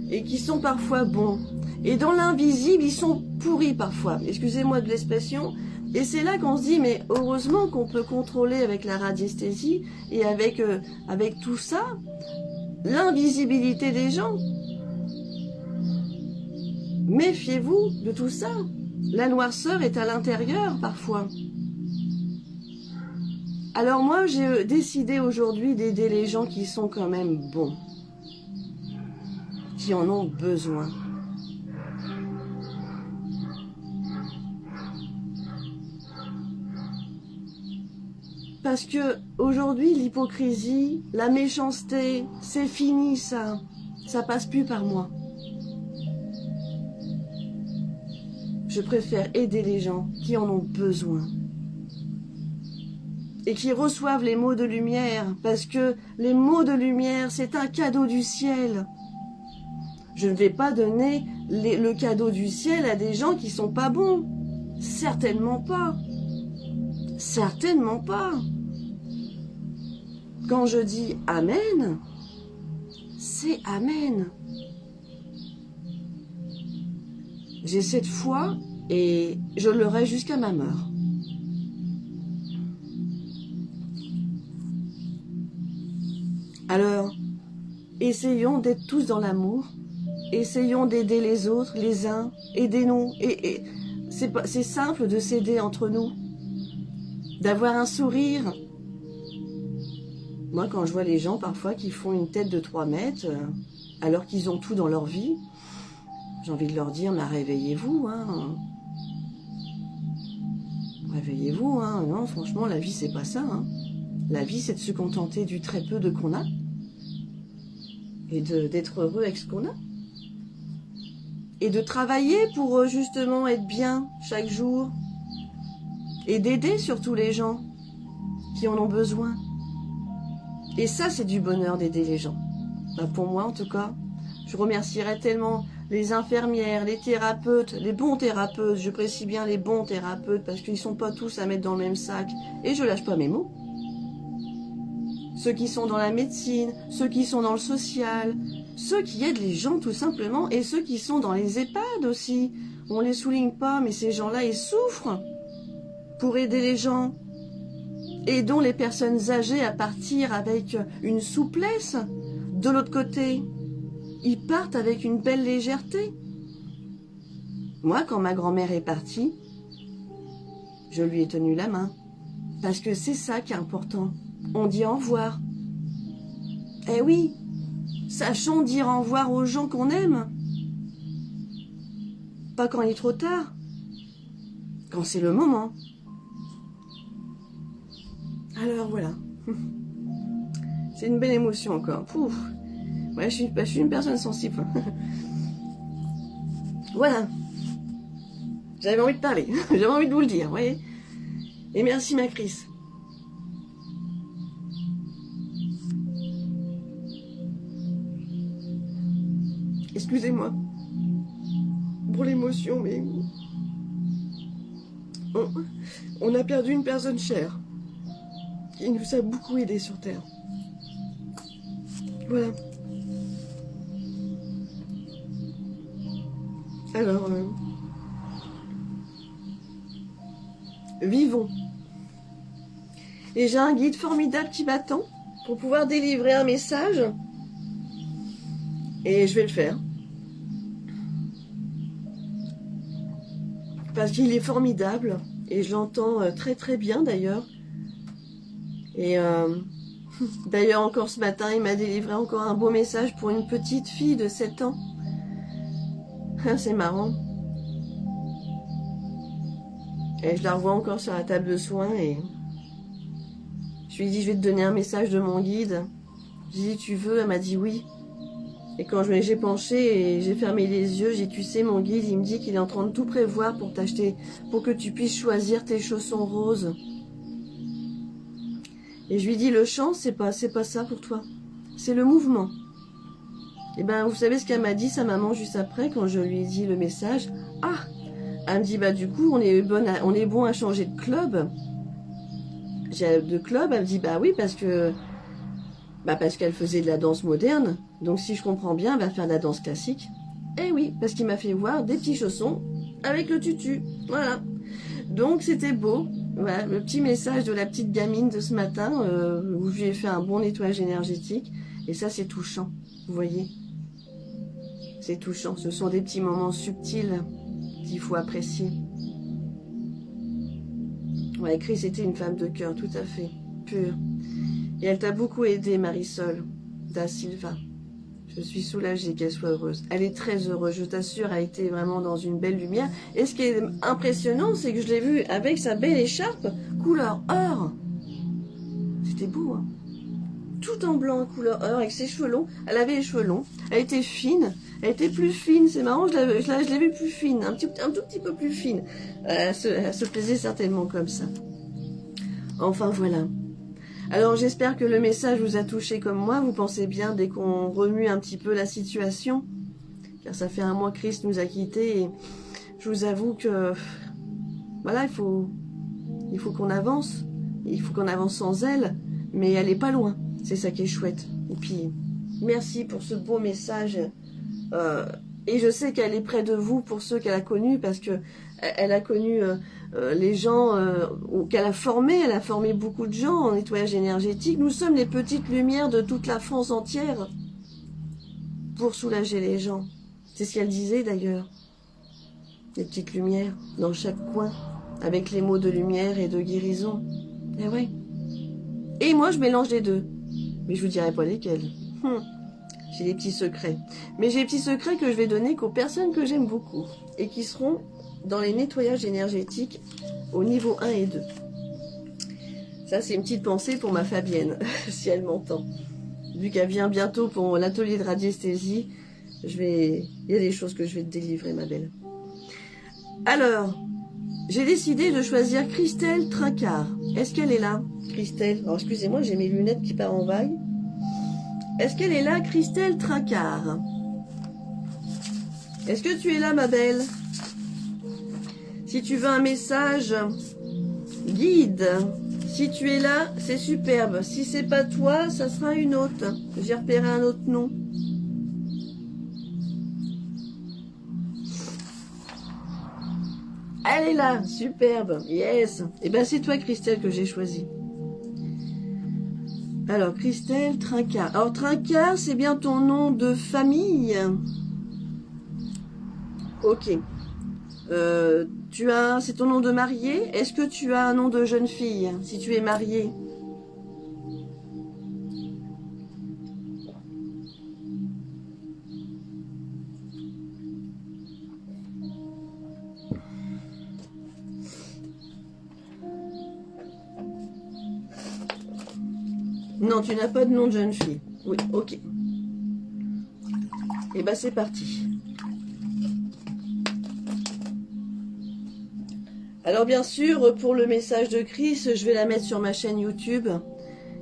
et qui sont parfois bons. Et dans l'invisible, ils sont pourris parfois. Excusez-moi de l'expression. Et c'est là qu'on se dit, mais heureusement qu'on peut contrôler avec la radiesthésie et avec tout ça, l'invisibilité des gens. Méfiez-vous de tout ça. La noirceur est à l'intérieur parfois. Alors moi, j'ai décidé aujourd'hui d'aider les gens qui sont quand même bons, qui en ont besoin. Parce que aujourd'hui, l'hypocrisie, la méchanceté, c'est fini ça. Ça passe plus par moi. Je préfère aider les gens qui en ont besoin. Et qui reçoivent les mots de lumière, parce que les mots de lumière, c'est un cadeau du ciel. Je ne vais pas donner le cadeau du ciel à des gens qui sont pas bons. Certainement pas. Certainement pas. Quand je dis Amen, c'est Amen. J'ai cette foi et je l'aurai jusqu'à ma mort. Alors, essayons d'être tous dans l'amour, essayons d'aider les autres, les uns, aidez-nous. Et c'est simple de s'aider entre nous, d'avoir un sourire. Moi, quand je vois les gens parfois qui font une tête de 3 mètres, alors qu'ils ont tout dans leur vie, j'ai envie de leur dire, mais réveillez-vous, hein. Réveillez-vous, hein. Non, franchement, la vie, c'est pas ça, hein. La vie, c'est de se contenter du très peu de qu'on a et d'être heureux avec ce qu'on a. Et de travailler pour justement être bien chaque jour et d'aider surtout les gens qui en ont besoin. Et ça, c'est du bonheur d'aider les gens. Bah, pour moi, en tout cas, je remercierais tellement les infirmières, les thérapeutes, les bons thérapeutes, je précise bien les bons thérapeutes parce qu'ils ne sont pas tous à mettre dans le même sac. Et je lâche pas mes mots. Ceux qui sont dans la médecine, ceux qui sont dans le social, ceux qui aident les gens tout simplement, et ceux qui sont dans les EHPAD aussi. On les souligne pas, mais ces gens-là, ils souffrent pour aider les gens. Aidons les personnes âgées à partir avec une souplesse. De l'autre côté, ils partent avec une belle légèreté. Moi, quand ma grand-mère est partie, je lui ai tenu la main. Parce que c'est ça qui est important. On dit au revoir. Eh oui, sachons dire au revoir aux gens qu'on aime. Pas quand il est trop tard. Quand c'est le moment. Alors voilà. C'est une belle émotion encore. Pouf. Ouais, je suis une personne sensible. Voilà. J'avais envie de parler. J'avais envie de vous le dire, vous voyez. Et merci ma Chris. Excusez-moi pour l'émotion, mais on a perdu une personne chère qui nous a beaucoup aidés sur Terre. Voilà. Alors, vivons. Et j'ai un guide formidable qui m'attend pour pouvoir délivrer un message. Et je vais le faire. Parce qu'il est formidable. Et je l'entends très très bien d'ailleurs. Et d'ailleurs encore ce matin, il m'a délivré encore un beau message pour une petite fille de 7 ans. C'est marrant. Et je la revois encore sur la table de soins et je lui ai dit, je vais te donner un message de mon guide. J'ai dit, tu veux? Elle m'a dit oui. Et quand j'ai penché et j'ai fermé les yeux, j'ai dit, tu sais, mon guide, il me dit qu'il est en train de tout prévoir pour t'acheter, pour que tu puisses choisir tes chaussons roses. Et je lui ai dit, le chant, c'est pas ça pour toi. C'est le mouvement. Et ben, vous savez ce qu'elle m'a dit, sa maman, juste après, quand je lui ai dit le message? Ah! Elle me dit, bah du coup, on est bon à changer de club. Elle me dit, bah oui, parce qu'elle faisait de la danse moderne. Donc si je comprends bien, elle va faire de la danse classique. Eh oui, parce qu'il m'a fait voir des petits chaussons avec le tutu. Voilà. Donc c'était beau. Voilà, le petit message de la petite gamine de ce matin, où je lui ai fait un bon nettoyage énergétique. Et ça, c'est touchant. Vous voyez? C'est touchant. Ce sont des petits moments subtils qu'il faut apprécier. Ouais, Chris était une femme de cœur, tout à fait, pure. Et elle t'a beaucoup aidé, Marisol da Silva. Je suis soulagée qu'elle soit heureuse. Elle est très heureuse, je t'assure, elle était vraiment dans une belle lumière. Et ce qui est impressionnant, c'est que je l'ai vue avec sa belle écharpe couleur or. C'était beau, hein? Tout en blanc, couleur or, avec ses cheveux longs. Elle avait les cheveux longs, elle était fine. Elle était plus fine, c'est marrant, je l'ai vue plus fine, un tout petit peu plus fine. Elle se plaisait certainement comme ça. Enfin voilà. Alors j'espère que le message vous a touché comme moi. Vous pensez bien dès qu'on remue un petit peu la situation. Car ça fait un mois que Christ nous a quittés. Et je vous avoue que voilà, il faut qu'on avance. Il faut qu'on avance sans elle. Mais elle n'est pas loin. C'est ça qui est chouette. Et puis merci pour ce beau message. Et je sais qu'elle est près de vous pour ceux qu'elle a connus. Parce que elle a connu... les gens qu'elle a formés, elle a formé beaucoup de gens en nettoyage énergétique. Nous sommes les petites lumières de toute la France entière pour soulager les gens. C'est ce qu'elle disait d'ailleurs. Les petites lumières dans chaque coin, avec les mots de lumière et de guérison. Et ouais. Et moi je mélange les deux. Mais je vous dirai pas lesquels. J'ai des petits secrets. Mais j'ai des petits secrets que je vais donner qu'aux personnes que j'aime beaucoup. Et qui seront dans les nettoyages énergétiques au niveau 1 et 2. Ça, c'est une petite pensée pour ma Fabienne, si elle m'entend. Vu qu'elle vient bientôt pour l'atelier de radiesthésie, il y a des choses que je vais te délivrer, ma belle. Alors, j'ai décidé de choisir Christelle Trincard. Est-ce qu'elle est là, Christelle? Alors, excusez-moi, j'ai mes lunettes qui partent en vague. Est-ce qu'elle est là, Christelle Trincard? Est-ce que tu es là, ma belle? Si tu veux un message guide, si tu es là, c'est superbe. Si c'est pas toi, ça sera une autre. J'ai repéré un autre nom. Elle est là, superbe. Yes. Et ben c'est toi, Christelle, que j'ai choisi. Alors, Christelle Trincard. Alors, Trincard, c'est bien ton nom de famille? Ok. C'est ton nom de mariée. Est-ce que tu as un nom de jeune fille, si tu es mariée? Non, tu n'as pas de nom de jeune fille. Oui, ok. Et bah c'est parti. Alors bien sûr, pour le message de Chris, je vais la mettre sur ma chaîne YouTube.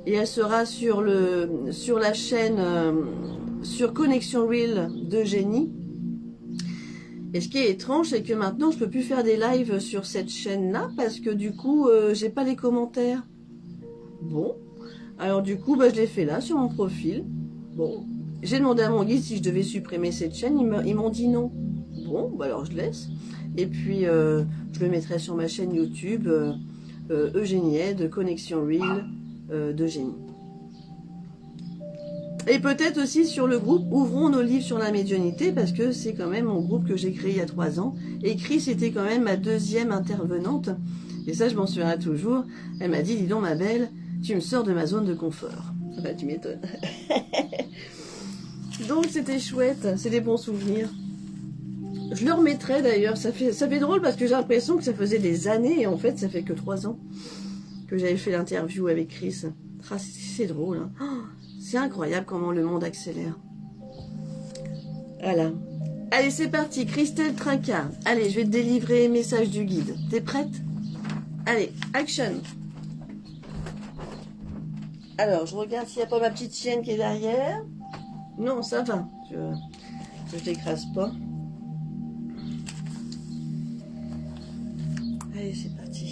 Et elle sera sur la chaîne, sur Connexion Reel d'Eugénie. Et ce qui est étrange, c'est que maintenant, je peux plus faire des lives sur cette chaîne-là, parce que du coup, j'ai pas les commentaires. Bon, alors du coup, bah, je l'ai fait là, sur mon profil. Bon, j'ai demandé à mon guide si je devais supprimer cette chaîne, ils m'ont dit non. Bon, bah alors je laisse. Et puis, je le mettrai sur ma chaîne YouTube, Eugénie Aide, Connexion Reel d'Eugénie. Et peut-être aussi sur le groupe Ouvrons nos livres sur la médiumnité, parce que c'est quand même mon groupe que j'ai créé il y a 3 ans. Et Chris était quand même ma 2e intervenante. Et ça, je m'en souviendrai toujours. Elle m'a dit, dis donc ma belle, tu me sors de ma zone de confort. Bah, tu m'étonnes. Donc c'était chouette, c'est des bons souvenirs. Je le remettrai d'ailleurs, ça fait drôle parce que j'ai l'impression que ça faisait des années, et en fait ça fait que 3 ans que j'avais fait l'interview avec Chris. Ah, c'est drôle, hein. Oh, c'est incroyable comment le monde accélère. Voilà. Allez, c'est parti, Christelle Trinquart. Allez, je vais te délivrer message du guide. T'es prête? Allez, action. Alors, je regarde s'il n'y a pas ma petite chienne qui est derrière. Non, ça va. Je t'écrase pas. Allez, c'est parti.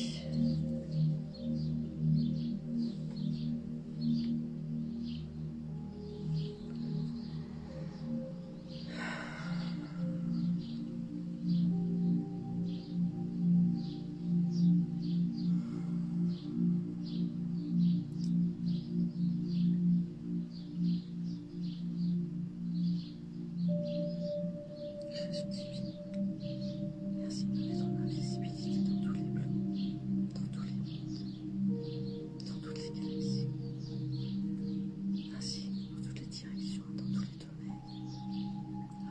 Merci de mettre en invisibilité dans tous les plans, dans tous les mondes, dans toutes les galaxies, ainsi dans toutes les directions, dans tous les domaines,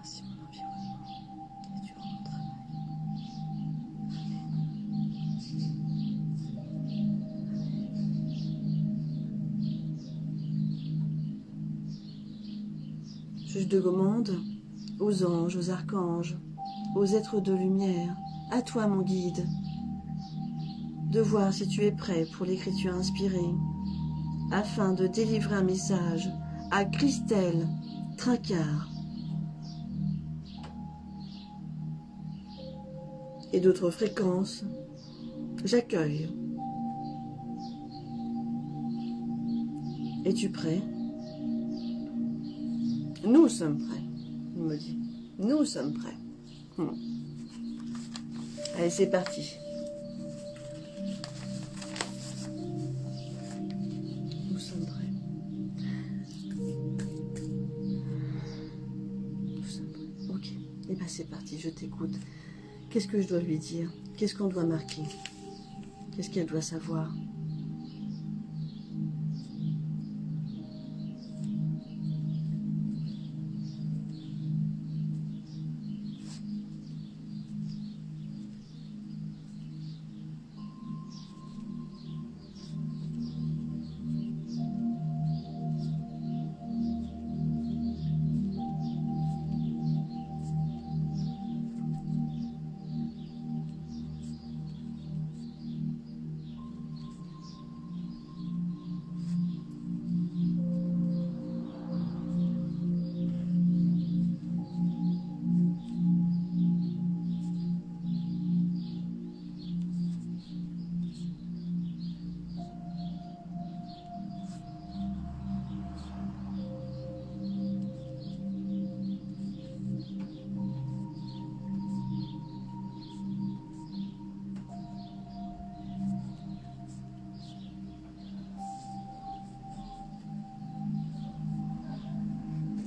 ainsi mon environnement et durant mon travail. Je demande aux anges, aux archanges, aux êtres de lumière, à toi mon guide, de voir si tu es prêt pour l'écriture inspirée, afin de délivrer un message à Christelle Trinquart et d'autres fréquences. J'accueille. Es-tu prêt? Nous sommes prêts, il me dit. Nous sommes prêts. Allez, c'est parti. Nous sommes prêts. Nous sommes prêts. Ok. Et bien c'est parti, je t'écoute. Qu'est-ce que je dois lui dire? Qu'est-ce qu'on doit marquer? Qu'est-ce qu'elle doit savoir?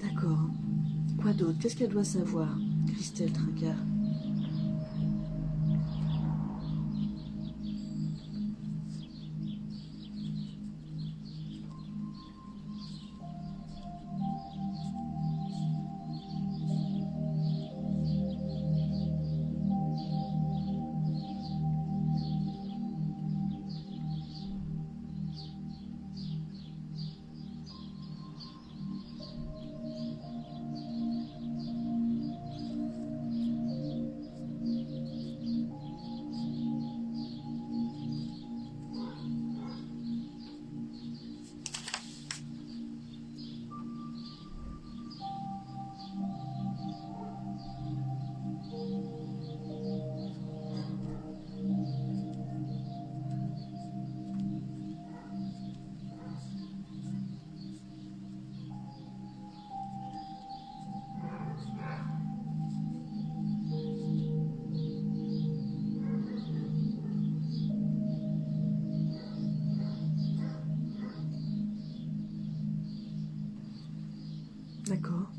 D'accord. Quoi d'autre? Qu'est-ce qu'elle doit savoir, Christelle Trinquart? D'accord.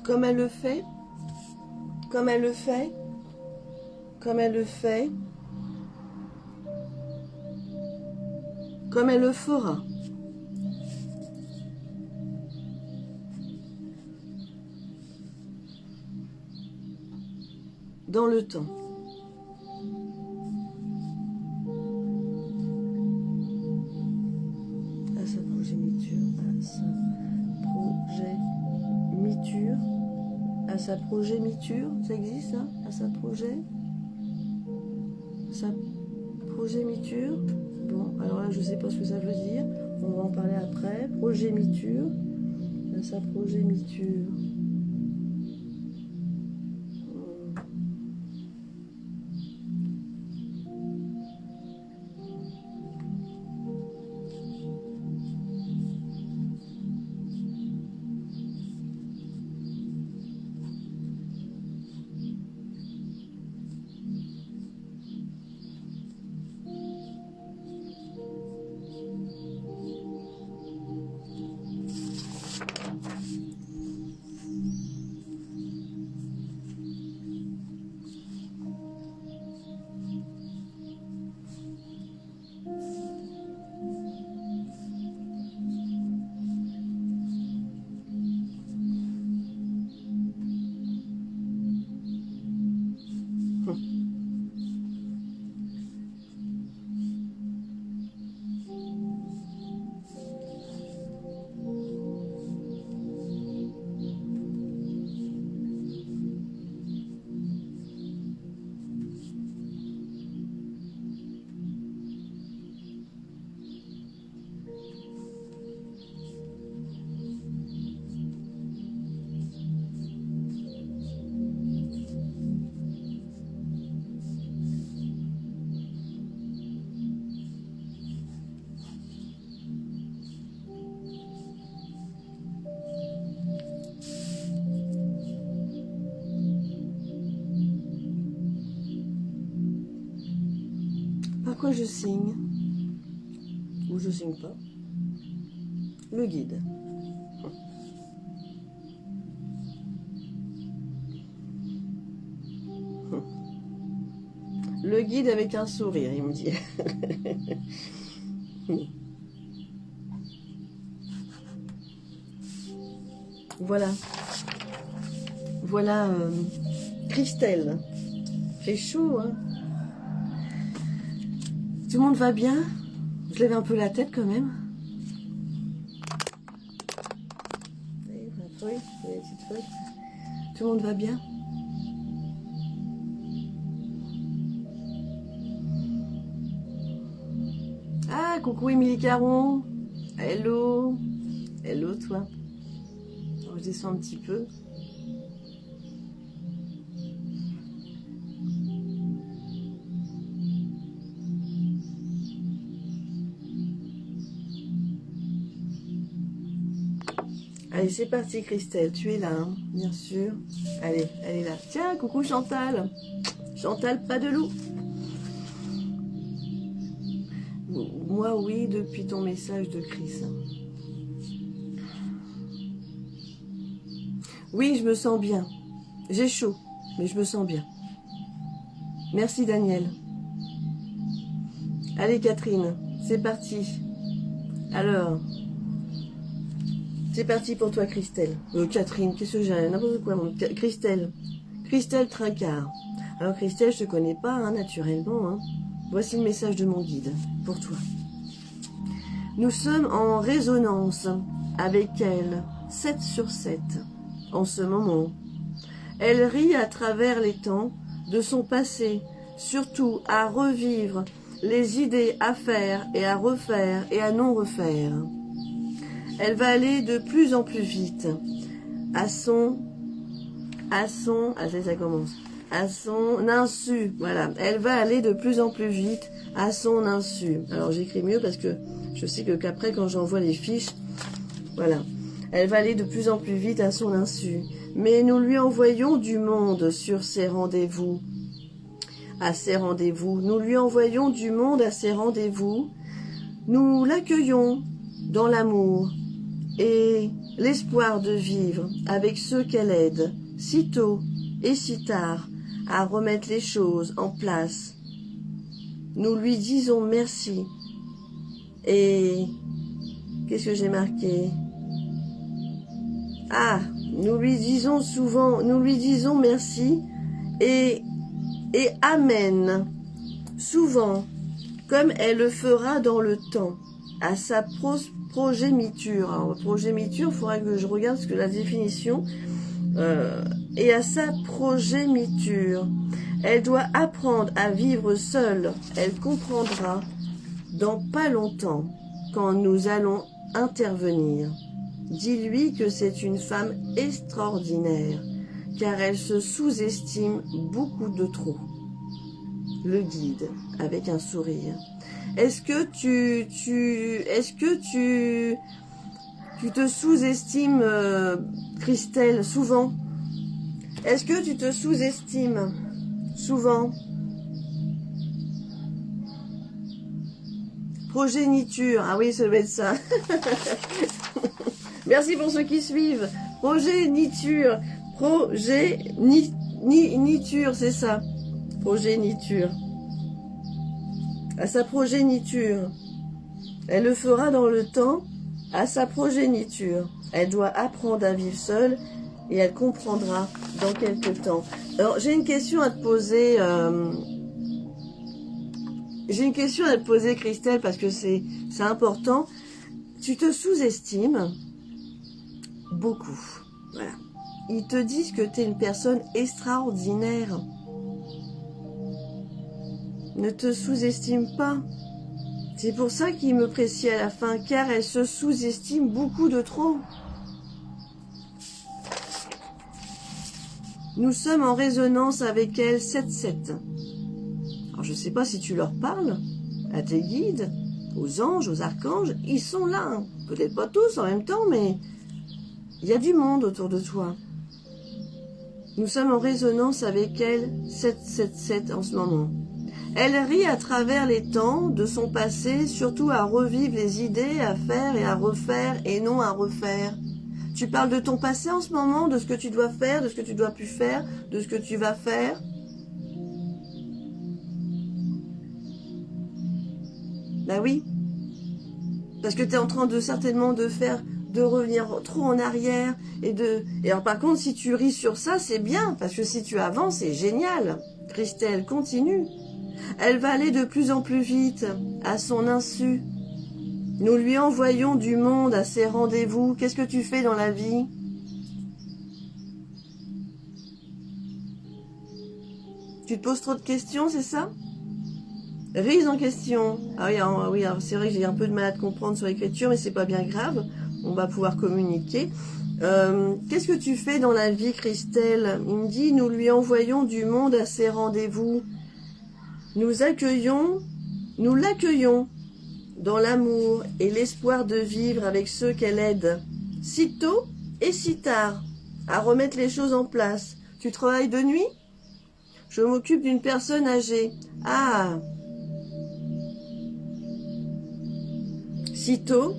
Comme elle le fait, comme elle le fait, comme elle le fait, comme elle le fera. Dans le temps. À sa progéniture, à sa progéniture, à sa progéniture, ça existe ça? À sa progéniture. Bon, alors là je sais pas ce que ça veut dire, on va en parler après. Progéniture, à sa progéniture. Par quoi je signe? Ou je signe pas? Le guide. Le guide avec un sourire, il me dit. Voilà. Voilà Christelle. Fait chaud, hein. Tout le monde va bien? Je lève un peu la tête quand même. La feuille, les petites feuilles. Tout le monde va bien? Ah, coucou Émilie Caron. Hello. Hello toi. Alors, je descends un petit peu. Allez, c'est parti, Christelle. Tu es là, hein, bien sûr. Allez, elle est là. Tiens, coucou Chantal. Chantal Pradelou. Moi, oui, depuis ton message de Chris. Oui, je me sens bien. J'ai chaud, mais je me sens bien. Merci, Daniel. Allez, Catherine, c'est parti. Alors, c'est parti pour toi, Christelle. Catherine, qu'est-ce que j'ai? N'importe quoi. Christelle. Christelle Trincard. Alors, Christelle, je te connais pas, hein, naturellement. Hein. Voici le message de mon guide pour toi. Nous sommes en résonance avec elle, 7 sur 7, en ce moment. Elle rit à travers les temps de son passé, surtout à revivre les idées à faire et à refaire et à non refaire. Elle va aller de plus en plus vite à son insu. Voilà, elle va aller de plus en plus vite à son insu. Alors j'écris mieux parce que je sais qu'après quand j'envoie les fiches, voilà, elle va aller de plus en plus vite à son insu. Mais nous lui envoyons du monde sur ses rendez-vous. À ses rendez-vous. Nous lui envoyons du monde à ses rendez-vous. Nous l'accueillons dans l'amour et l'espoir de vivre avec ceux qu'elle aide, si tôt et si tard, à remettre les choses en place. Nous lui disons merci. Et qu'est-ce que j'ai marqué? Ah, nous lui disons souvent, nous lui disons merci et amen, souvent, comme elle le fera dans le temps, à sa progéniture. Alors, progéniture, il faudra que je regarde ce que la définition, et à sa progéniture. Elle doit apprendre à vivre seule. Elle comprendra dans pas longtemps, quand nous allons intervenir. Dis-lui que c'est une femme extraordinaire, car elle se sous-estime beaucoup de trop. Le guide, avec un sourire. Est-ce que tu te sous-estimes, Christelle, souvent? Est-ce que tu te sous-estimes souvent? Progéniture, ah oui, ça doit être ça. Merci pour ceux qui suivent. Progéniture, progéniture, c'est ça. Progéniture. À sa progéniture. Elle le fera dans le temps, à sa progéniture. Elle doit apprendre à vivre seule et elle comprendra dans quelques temps. Alors, j'ai une question à te poser. J'ai une question à te poser, Christelle, parce que c'est important. Tu te sous-estimes beaucoup. Voilà. Ils te disent que tu es une personne extraordinaire. Ne te sous-estime pas. C'est pour ça qu'il me précise à la fin, car elle se sous-estime beaucoup de trop. Nous sommes en résonance avec elle 7-7. Alors je ne sais pas si tu leur parles, à tes guides, aux anges, aux archanges, ils sont là. Hein. Peut-être pas tous en même temps, mais il y a du monde autour de toi. Nous sommes en résonance avec elle 7-7-7 en ce moment. Elle rit à travers les temps de son passé, surtout à revivre les idées, à faire et à refaire et non à refaire. Tu parles de ton passé en ce moment, de ce que tu dois faire, de ce que tu dois plus faire, de ce que tu vas faire. Ben oui. Parce que tu es en train de certainement de revenir trop en arrière. Et alors par contre, si tu ris sur ça, c'est bien. Parce que si tu avances, c'est génial. Christelle, continue. Elle va aller de plus en plus vite, à son insu. Nous lui envoyons du monde à ses rendez-vous. Qu'est-ce que tu fais dans la vie? Tu te poses trop de questions, c'est ça? Rise en question. Ah oui, alors c'est vrai que j'ai un peu de mal à te comprendre sur l'écriture, mais c'est pas bien grave. On va pouvoir communiquer. Qu'est-ce que tu fais dans la vie, Christelle? Il me dit, nous lui envoyons du monde à ses rendez-vous. Nous l'accueillons dans l'amour et l'espoir de vivre avec ceux qu'elle aide, si tôt et si tard à remettre les choses en place. Tu travailles de nuit? Je m'occupe d'une personne âgée. Ah, si tôt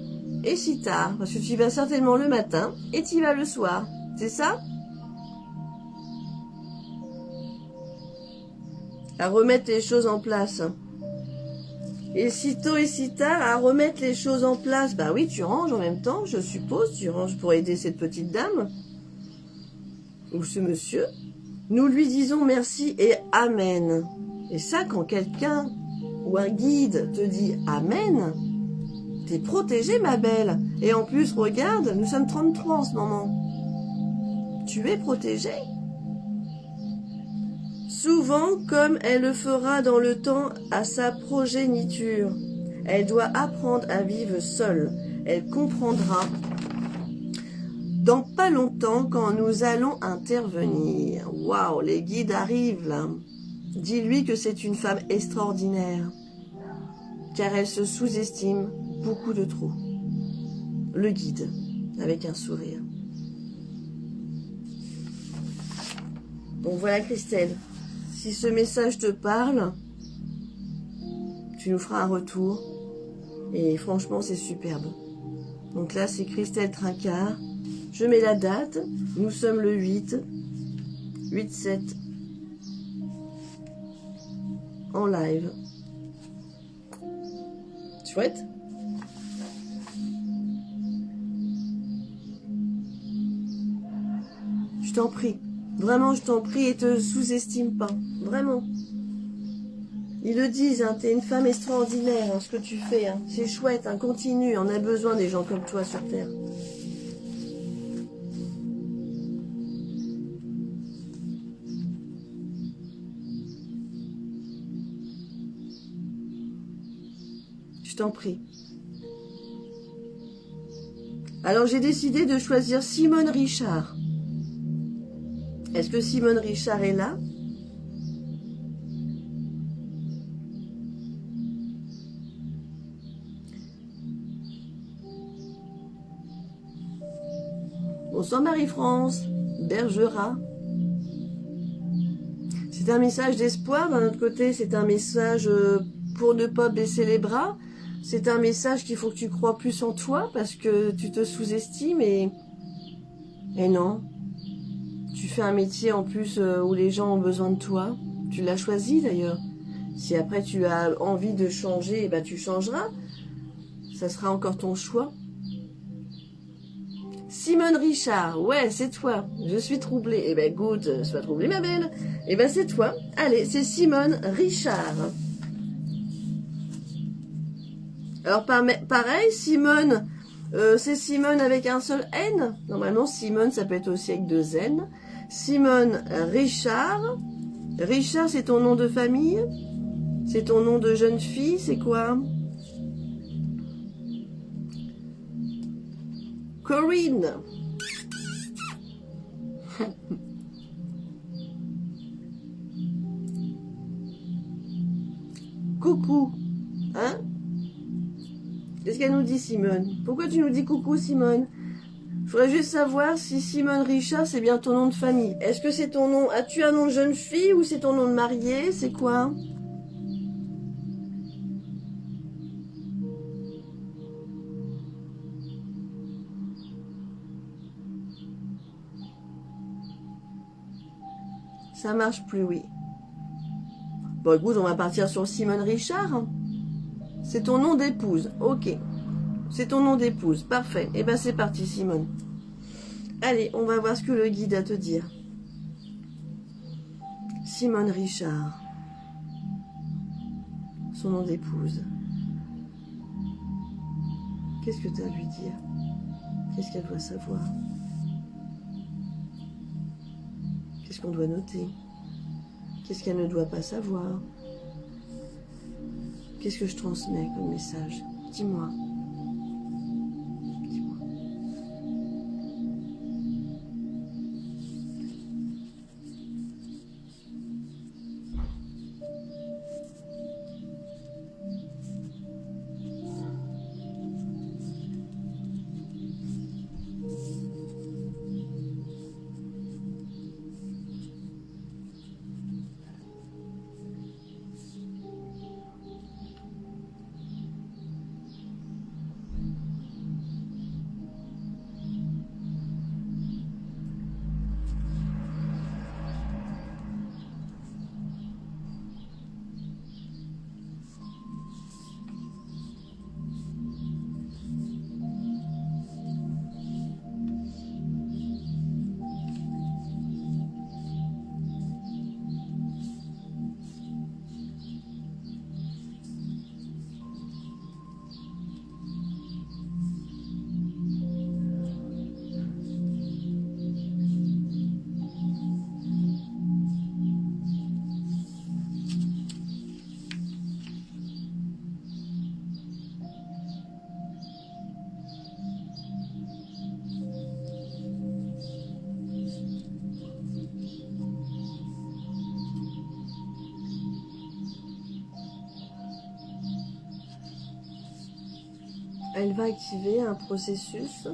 et si tard, parce que tu y vas certainement le matin et tu y vas le soir. C'est ça? À remettre les choses en place. Et si tôt et si tard, à remettre les choses en place. Bah oui, tu ranges en même temps, je suppose. Tu ranges pour aider cette petite dame. Ou ce monsieur. Nous lui disons merci et amen. Et ça, quand quelqu'un ou un guide te dit amen, t'es protégée, ma belle. Et en plus, regarde, nous sommes 33 en ce moment. Tu es protégée. Souvent, comme elle le fera dans le temps à sa progéniture, elle doit apprendre à vivre seule. Elle comprendra dans pas longtemps quand nous allons intervenir. Waouh, les guides arrivent là. Dis-lui que c'est une femme extraordinaire, car elle se sous-estime beaucoup de trop. Le guide, avec un sourire. Donc voilà Christelle, si ce message te parle, tu nous feras un retour. Et franchement, c'est superbe. Donc là, c'est Christelle Trincard. Je mets la date. Nous sommes le 8/7 en live. Chouette. Je t'en prie. Vraiment, je t'en prie et te sous-estime pas. Vraiment. Ils le disent, hein, t'es une femme extraordinaire, hein, ce que tu fais. Hein. C'est chouette, hein, continue. On a besoin des gens comme toi sur Terre. Je t'en prie. Alors, j'ai décidé de choisir Simone Richard. Est-ce que Simone Richard est là? Bonsoir Marie-France, Bergera. C'est un message d'espoir, d'un autre côté c'est un message pour ne pas baisser les bras. C'est un message qu'il faut que tu crois plus en toi parce que tu te sous-estimes et non. Tu fais un métier en plus où les gens ont besoin de toi. Tu l'as choisi d'ailleurs. Si après tu as envie de changer, eh ben tu changeras. Ça sera encore ton choix. Simone Richard, ouais, c'est toi. Je suis troublée. Eh ben, good, sois troublée, ma belle. Eh ben, c'est toi. Allez, c'est Simone Richard. Alors, pareil, Simone, c'est Simone avec un seul N. Normalement, Simone, ça peut être aussi avec deux N. Simone Richard. Richard, c'est ton nom de famille? C'est ton nom de jeune fille? C'est quoi? Corinne. Coucou. Hein? Qu'est-ce qu'elle nous dit, Simone? Pourquoi tu nous dis coucou, Simone? Je voudrais juste savoir si Simone Richard, c'est bien ton nom de famille. Est-ce que c'est ton nom... As-tu un nom de jeune fille ou c'est ton nom de mariée? C'est quoi? Ça marche plus, oui. Bon, écoute, on va partir sur Simone Richard. C'est ton nom d'épouse. Ok. C'est ton nom d'épouse. Parfait. Eh ben, c'est parti, Simone. Allez, on va voir ce que le guide a à te dire. Simone Richard. Son nom d'épouse. Qu'est-ce que tu as à lui dire? Qu'est-ce qu'elle doit savoir? Qu'est-ce qu'on doit noter? Qu'est-ce qu'elle ne doit pas savoir? Qu'est-ce que je transmets comme message? Dis-moi. Dis-moi. Elle va activer un processus.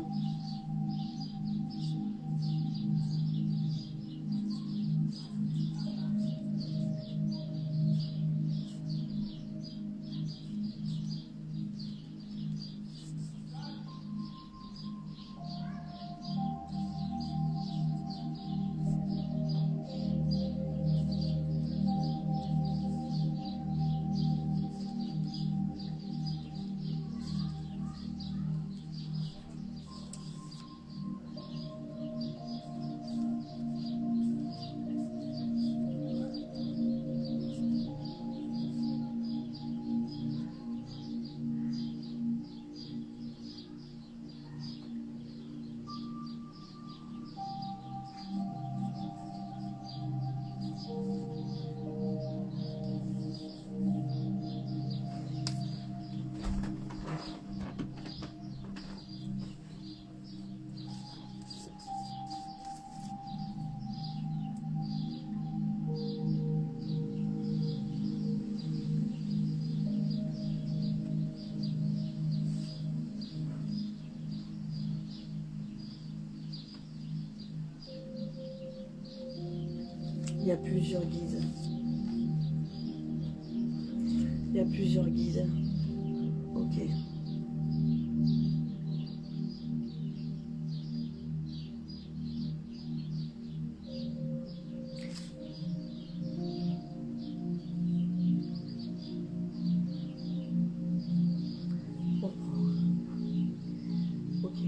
Il y a plusieurs guides. Il y a plusieurs guides. Ok. Ok.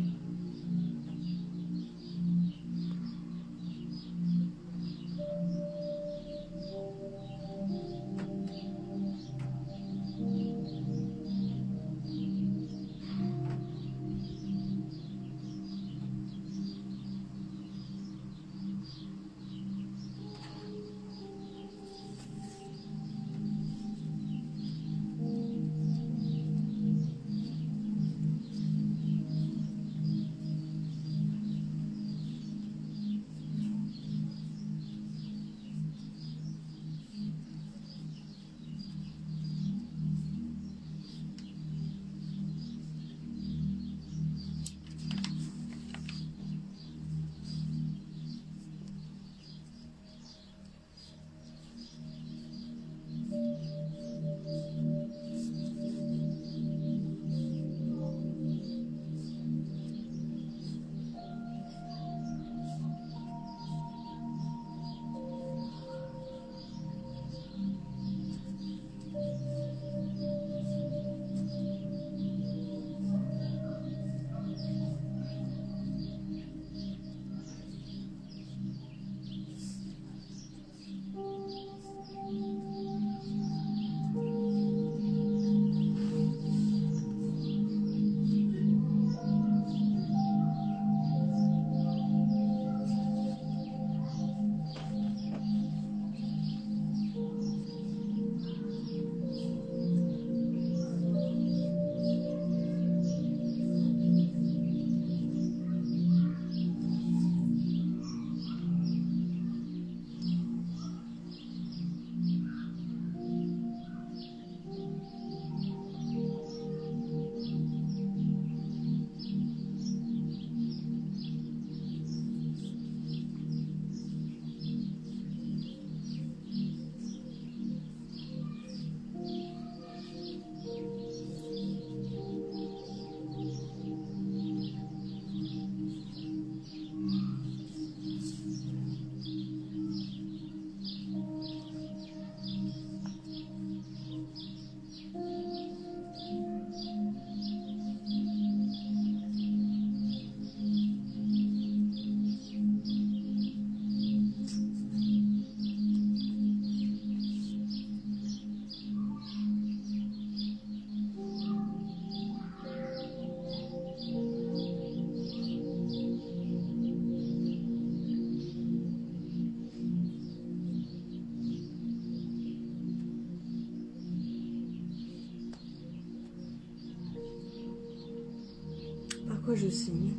Par quoi je signe?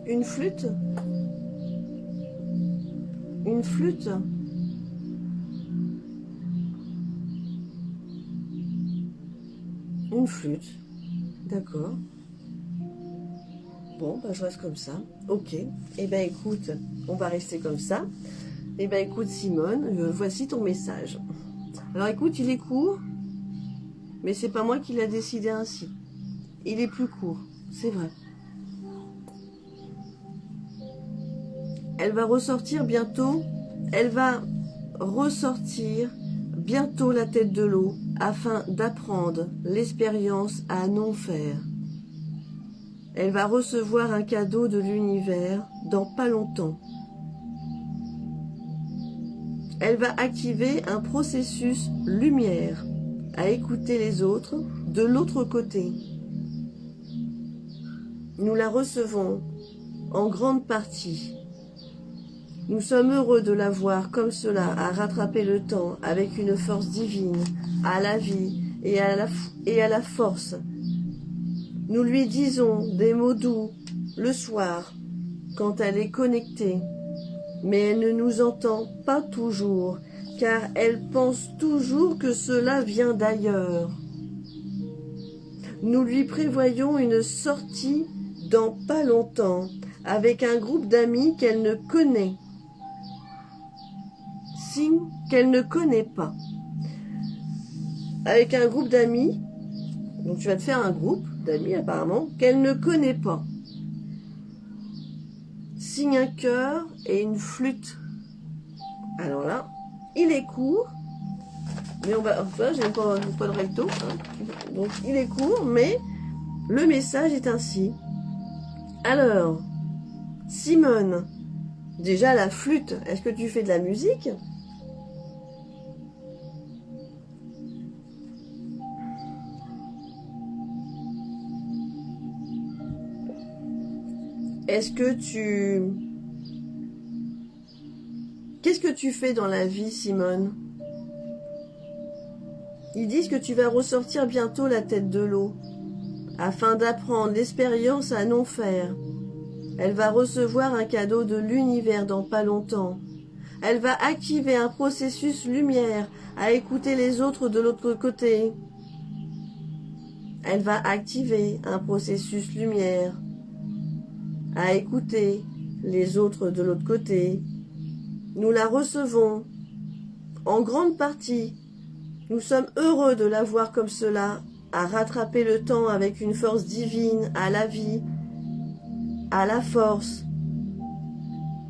Une flûte? Une flûte? Une flûte. D'accord. Bon, bah, je reste comme ça. Ok. Eh ben écoute, on va rester comme ça. Eh ben écoute Simone, voici ton message. Alors écoute, il est court, mais c'est pas moi qui l'ai décidé ainsi. Il est plus court, c'est vrai. Elle va ressortir bientôt. Elle va ressortir bientôt la tête de l'eau afin d'apprendre l'expérience à non faire. Elle va recevoir un cadeau de l'univers dans pas longtemps. Elle va activer un processus lumière à écouter les autres de l'autre côté. Nous la recevons en grande partie. Nous sommes heureux de la voir comme cela, à rattraper le temps avec une force divine, à la vie et à la force. Nous lui disons des mots doux le soir quand elle est connectée, mais elle ne nous entend pas toujours, car elle pense toujours que cela vient d'ailleurs. Nous lui prévoyons une sortie dans pas longtemps, avec un groupe d'amis qu'elle ne connaît, signe qu'elle ne connaît pas. Avec un groupe d'amis, donc tu vas te faire un groupe d'amis apparemment, qu'elle ne connaît pas. Signe un cœur et une flûte. Alors là, il est court, mais on va, enfin, j'ai pas de recto, hein. Donc il est court, mais le message est ainsi. Alors, Simone, déjà la flûte, est-ce que tu fais de la musique ? Est-ce que tu... Qu'est-ce que tu fais dans la vie, Simone? Ils disent que tu vas ressortir bientôt la tête de l'eau, afin d'apprendre l'expérience à non faire. Elle va recevoir un cadeau de l'univers dans pas longtemps. Elle va activer un processus lumière à écouter les autres de l'autre côté. Elle va activer un processus lumière à écouter les autres de l'autre côté. Nous la recevons en grande partie. Nous sommes heureux de la voir comme cela, à rattraper le temps avec une force divine, à la vie, à la force.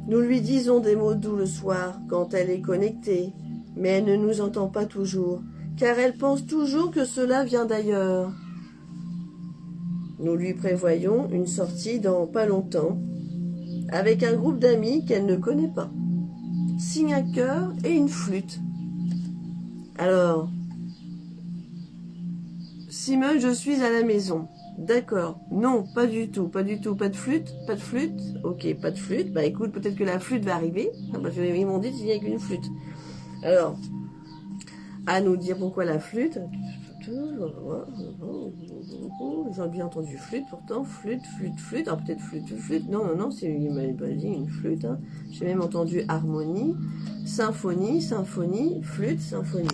Nous lui disons des mots doux le soir quand elle est connectée, mais elle ne nous entend pas toujours, car elle pense toujours que cela vient d'ailleurs. Nous lui prévoyons une sortie dans pas longtemps, avec un groupe d'amis qu'elle ne connaît pas. Signe un cœur et une flûte. Alors, Simone, je suis à la maison. D'accord. Non, pas du tout, pas du tout. Pas de flûte, pas de flûte. Ok, pas de flûte. Bah écoute, peut-être que la flûte va arriver. Parce qu'ils m'ont dit qu'il n'y a qu'une flûte. Alors, à nous dire pourquoi la flûte. J'ai bien entendu flûte, pourtant. Flûte, flûte, flûte. Alors peut-être flûte, flûte. Non, non, non, il m'a pas dit une flûte. Hein. J'ai même entendu harmonie, symphonie, symphonie, flûte, symphonie.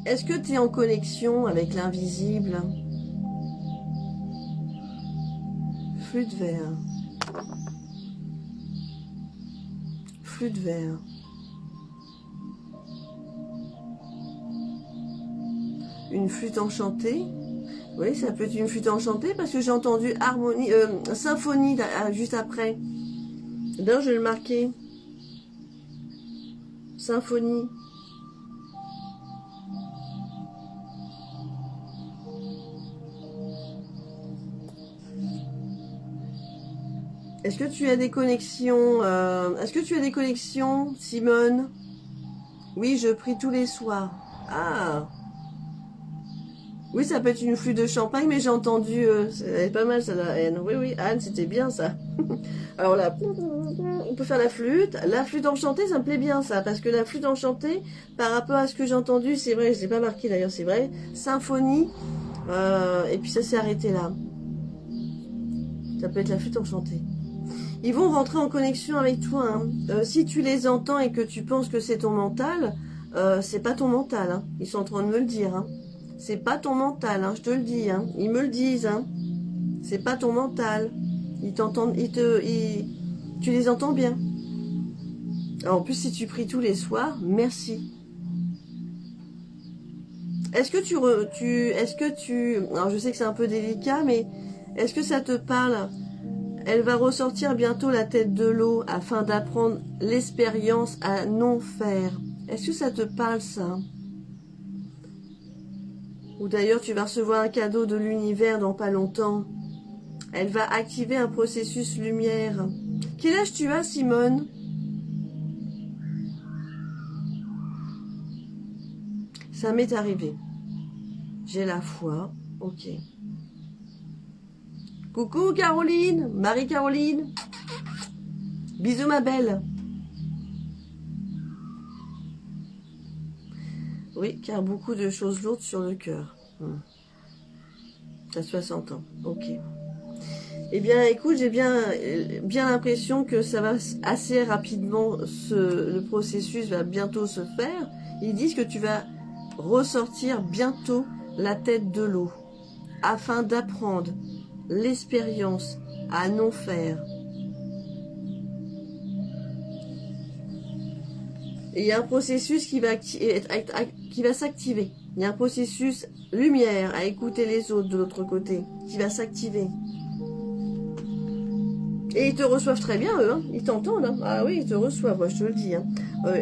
Est-ce que tu es en connexion avec l'invisible? Flûte vert. Flûte vert. Une flûte enchantée. Oui, ça peut être une flûte enchantée parce que j'ai entendu harmonie, symphonie juste après. D'ailleurs, je vais le marquer. Symphonie. Est-ce que tu as des connexions Est-ce que tu as des connexions, Simone? Oui, je prie tous les soirs. Ah. Oui, ça peut être une flûte de champagne, mais j'ai entendu... c'est pas mal, ça, la haine. Oui, oui, Anne, c'était bien, ça. Alors là, on peut faire la flûte. La flûte enchantée, ça me plaît bien, ça. Parce que la flûte enchantée, par rapport à ce que j'ai entendu, c'est vrai, je l'ai pas marqué d'ailleurs, c'est vrai. Symphonie. Et puis ça s'est arrêté là. Ça peut être la flûte enchantée. Ils vont rentrer en connexion avec toi. Hein. Si tu les entends et que tu penses que c'est ton mental, c'est pas ton mental. Hein. Ils sont en train de me le dire. Hein. C'est pas ton mental, hein, je te le dis. Hein. Ils me le disent. Hein. C'est pas ton mental. Ils t'entendent, tu les entends bien. Alors, en plus, si tu pries tous les soirs, merci. Est-ce que alors je sais que c'est un peu délicat, mais est-ce que ça te parle? Elle va ressortir bientôt la tête de l'eau afin d'apprendre l'expérience à non faire. Est-ce que ça te parle, ça? Ou d'ailleurs, tu vas recevoir un cadeau de l'univers dans pas longtemps. Elle va activer un processus lumière. Quel âge tu as, Simone? Ça m'est arrivé. J'ai la foi. Ok. Coucou Caroline, Marie-Caroline. Bisous ma belle. Oui, car beaucoup de choses lourdes sur le cœur. T'as 60 ans. Ok. Eh bien, écoute, j'ai bien l'impression que ça va assez rapidement, le processus va bientôt se faire. Ils disent que tu vas ressortir bientôt la tête de l'eau afin d'apprendre l'expérience à non faire. Et il y a un processus qui va s'activer. Il y a un processus lumière à écouter les autres de l'autre côté qui va s'activer. Et ils te reçoivent très bien, eux. Hein. Ils t'entendent. Hein. Ah oui, ils te reçoivent, moi je te le dis. Hein.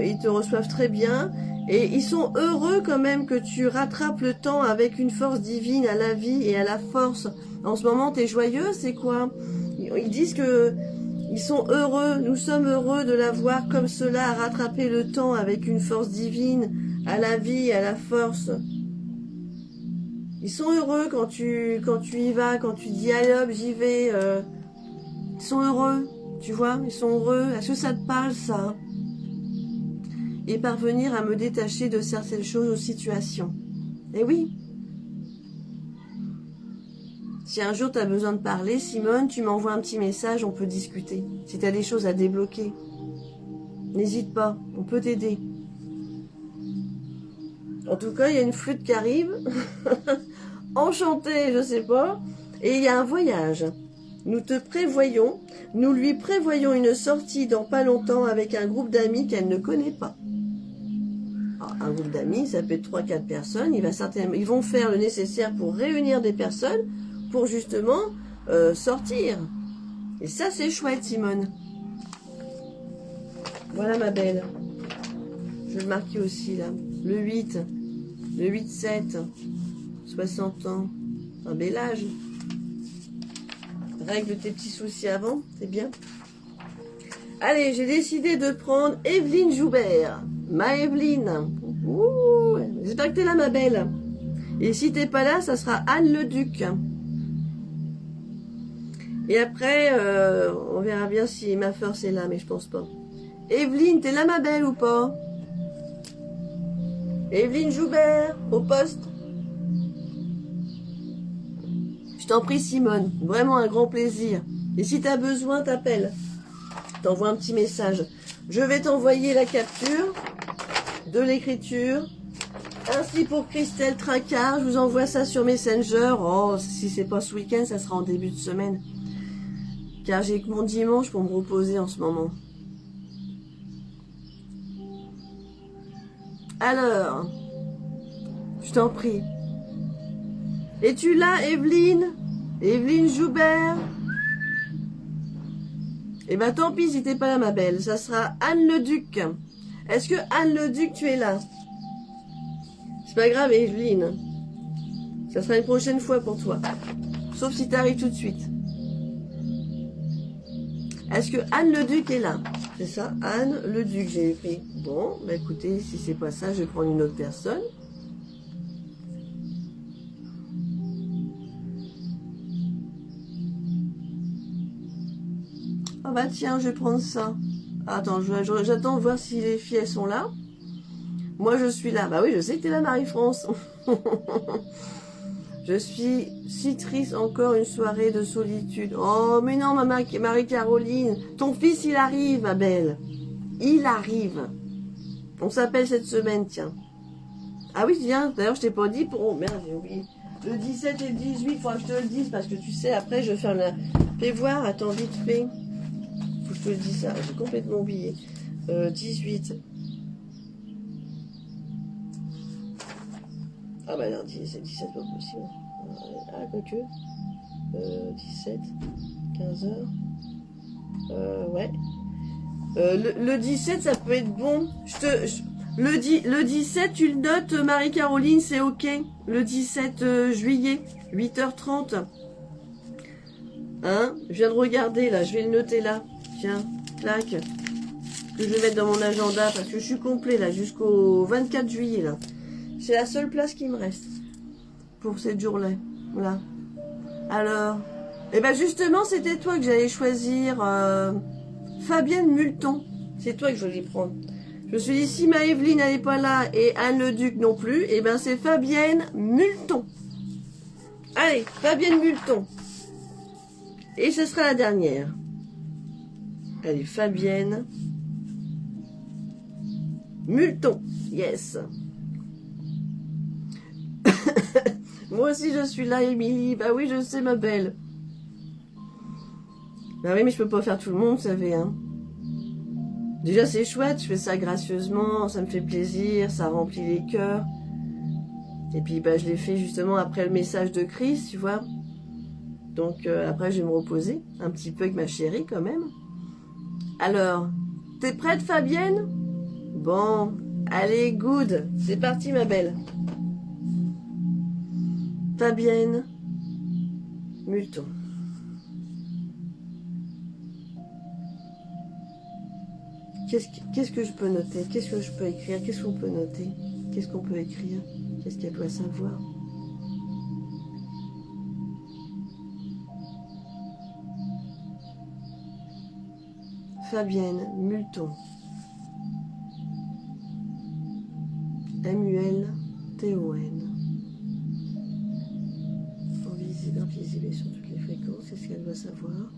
Ils te reçoivent très bien. Et ils sont heureux quand même que tu rattrapes le temps avec une force divine à la vie et à la force. En ce moment, t'es joyeux, c'est quoi? Ils disent que ils sont heureux. Nous sommes heureux de la voir comme cela, à rattraper le temps avec une force divine à la vie et à la force. Ils sont heureux quand tu y vas, quand tu dis allez hop, j'y vais. Ils sont heureux, tu vois, ils sont heureux. Est-ce que ça te parle, ça? Et parvenir à me détacher de certaines choses ou situations. Eh oui. Si un jour tu as besoin de parler, Simone, tu m'envoies un petit message, on peut discuter. Si tu as des choses à débloquer, n'hésite pas, on peut t'aider. En tout cas, il y a une flûte qui arrive. Enchantée, je sais pas. Et il y a un voyage. Nous lui prévoyons une sortie dans pas longtemps avec un groupe d'amis qu'elle ne connaît pas. Alors, un groupe d'amis, ça peut être 3-4 personnes. Ils vont faire le nécessaire pour réunir des personnes pour justement sortir. Et ça, c'est chouette, Simone. Voilà, ma belle. Je vais le marquer aussi, là. Le 8. Le 8-7. 60 ans. Un bel âge. Règle tes petits soucis avant, c'est bien. Allez, j'ai décidé de prendre Evelyne Joubert. Ma Evelyne. Ouh, j'espère que t'es là, ma belle. Et si t'es pas là, ça sera Anne le Duc. Et après, on verra bien si ma force est là, mais je pense pas. Evelyne, t'es là, ma belle, ou pas? Evelyne Joubert, au poste. Je t'en prie, Simone, vraiment un grand plaisir. Et si tu as besoin, t'appelles. T'envoies un petit message. Je vais t'envoyer la capture de l'écriture. Ainsi pour Christelle Tracard, je vous envoie ça sur Messenger. Oh, si c'est pas ce week-end, ça sera en début de semaine. Car j'ai que mon dimanche pour me reposer en ce moment. Alors, je t'en prie. Es-tu là, Evelyne? Evelyne Joubert? Eh ben tant pis si t'es pas là, ma belle. Ça sera Anne le Duc. Est-ce que Anne le Duc, tu es là? C'est pas grave, Evelyne. Ça sera une prochaine fois pour toi. Sauf si t'arrives tout de suite. Est-ce que Anne le Duc est là? C'est ça, Anne le Duc, j'ai écrit. Bon, bah écoutez, si c'est pas ça, je vais prendre une autre personne. bah tiens, je vais prendre ça. Attends, j'attends de voir si les filles, elles sont là. Moi, je suis là. Bah oui, je sais que t'es là, Marie-France. Je suis si triste, encore une soirée de solitude. Oh, mais non, Marie-Caroline, ton fils, il arrive, ma belle. Il arrive. On s'appelle cette semaine, tiens. Ah oui, tiens, d'ailleurs, je t'ai pas dit pour... Oh, merde, j'ai oublié. Le 17 et le 18, faudra que je te le dise, parce que tu sais, après, je vais faire la... Fais voir, attends, vite fait. Faut que je te le dise ça, j'ai complètement oublié. 18. Ah bah non, c'est 17, pas possible. Ah, quoique. 17, 15 heures. Ouais. Le 17, ça peut être bon. Le 17, tu le notes, Marie-Caroline, c'est ok. Le 17 juillet, 8h30. Hein? Je viens de regarder, là. Je vais le noter là. Tiens, clac. Que je vais mettre dans mon agenda, parce que je suis complet, là, jusqu'au 24 juillet, là. C'est la seule place qui me reste pour cette journée. Voilà. Alors, et ben justement, c'était toi que j'allais choisir... Fabienne Multon, c'est toi que je voulais prendre. Je me suis dit, si ma Evelyne n'est pas là et Anne le Duc non plus, et ben c'est Fabienne Multon. Allez, Fabienne Multon. Et ce sera la dernière. Allez, Fabienne Multon. Yes. Moi aussi je suis là, Émilie. Bah oui, je sais, ma belle. Bah oui, mais je peux pas faire tout le monde, vous savez, hein. Déjà, c'est chouette, je fais ça gracieusement, ça me fait plaisir, ça remplit les cœurs. Et puis, bah, je l'ai fait justement après le message de Chris, tu vois. Donc, après, je vais me reposer un petit peu avec ma chérie, quand même. Alors, t'es prête, Fabienne? Bon, allez, good. C'est parti, ma belle. Fabienne Multon. Qu'est-ce que je peux noter? Qu'est-ce que je peux écrire? Qu'est-ce qu'on peut noter? Qu'est-ce qu'on peut écrire? Qu'est-ce qu'elle doit savoir? Fabienne Multon. M-U-L-T-O-N. Invisible sur toutes les fréquences. Qu'est-ce qu'elle doit savoir?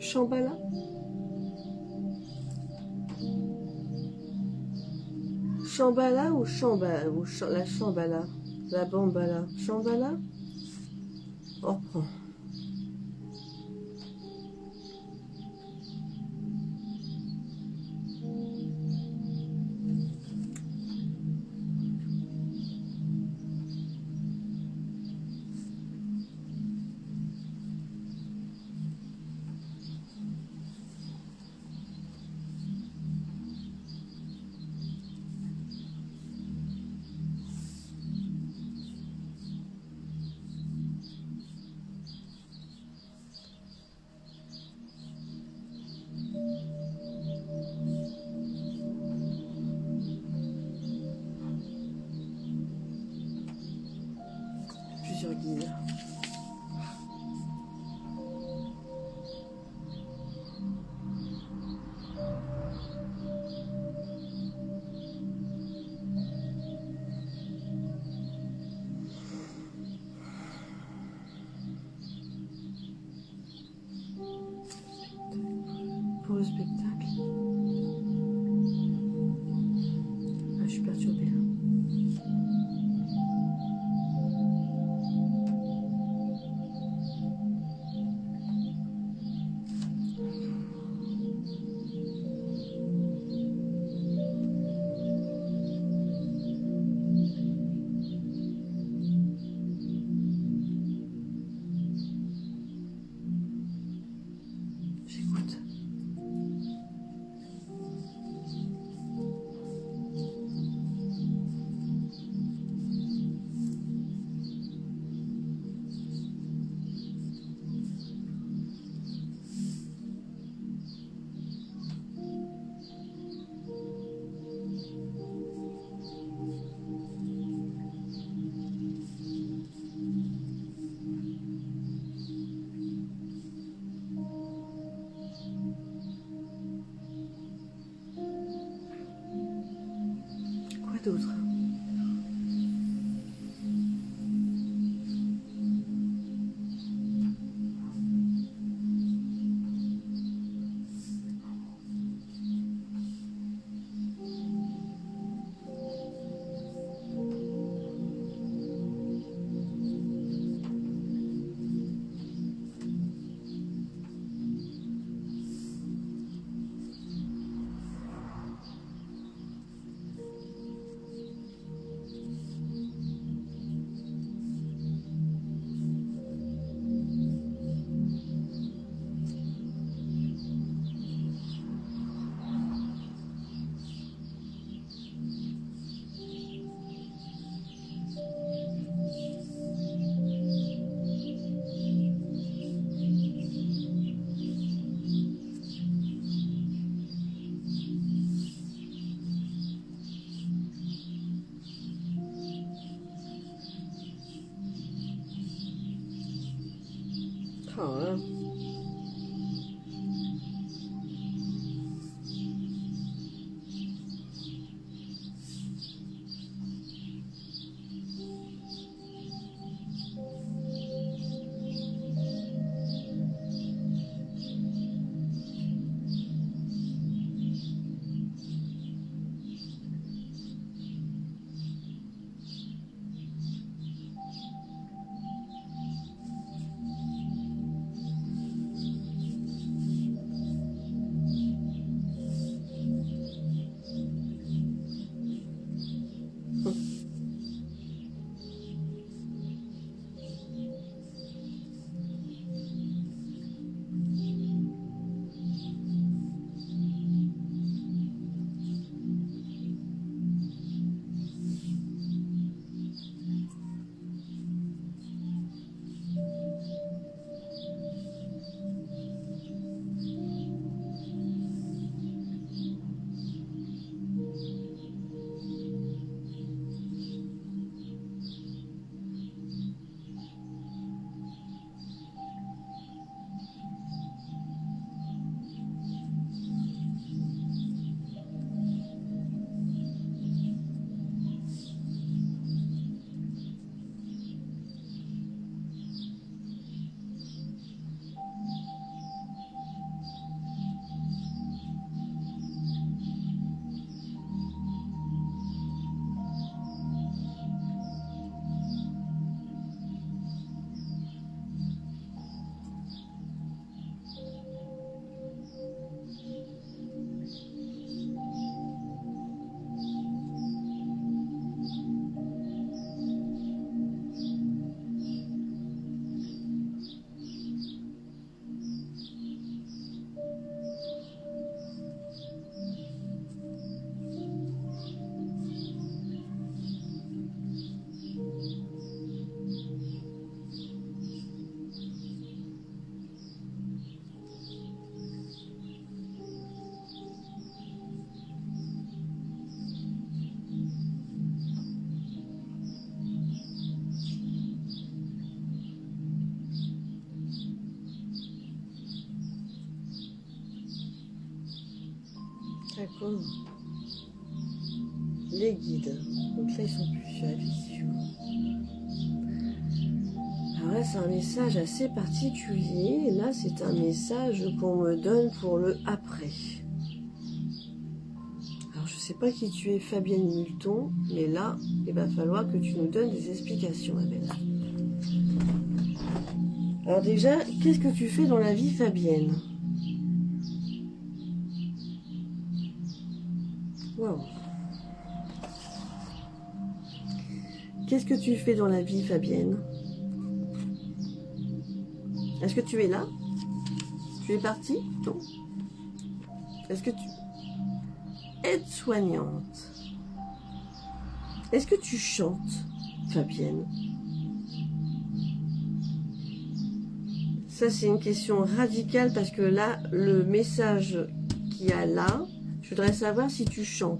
Shambhala? Shambhala ou Shambhala ou la Shambhala? La Bambala? Shambhala? Oh, reprends. sur guide. Pour le spectacle. Ah, je suis perturbée là. J'écoute. Quoi d'autre? Ah, hein. D'accord. Les guides. Donc là, ils sont plusieurs, effectivement. Alors là, c'est un message assez particulier. Et là, c'est un message qu'on me donne pour le après. Alors, je sais pas qui tu es, Fabienne Multon, mais là, il va falloir que tu nous donnes des explications, ma belle. Alors déjà, qu'est-ce que tu fais dans la vie, Fabienne? Wow. Qu'est-ce que tu fais dans la vie, Fabienne? Est-ce que tu es là? Tu es partie? Non. Est-ce que tu... Aide-soignante. Est-ce que tu chantes, Fabienne? Ça, c'est une question radicale parce que là, le message qu'il y a là, je voudrais savoir si tu chantes.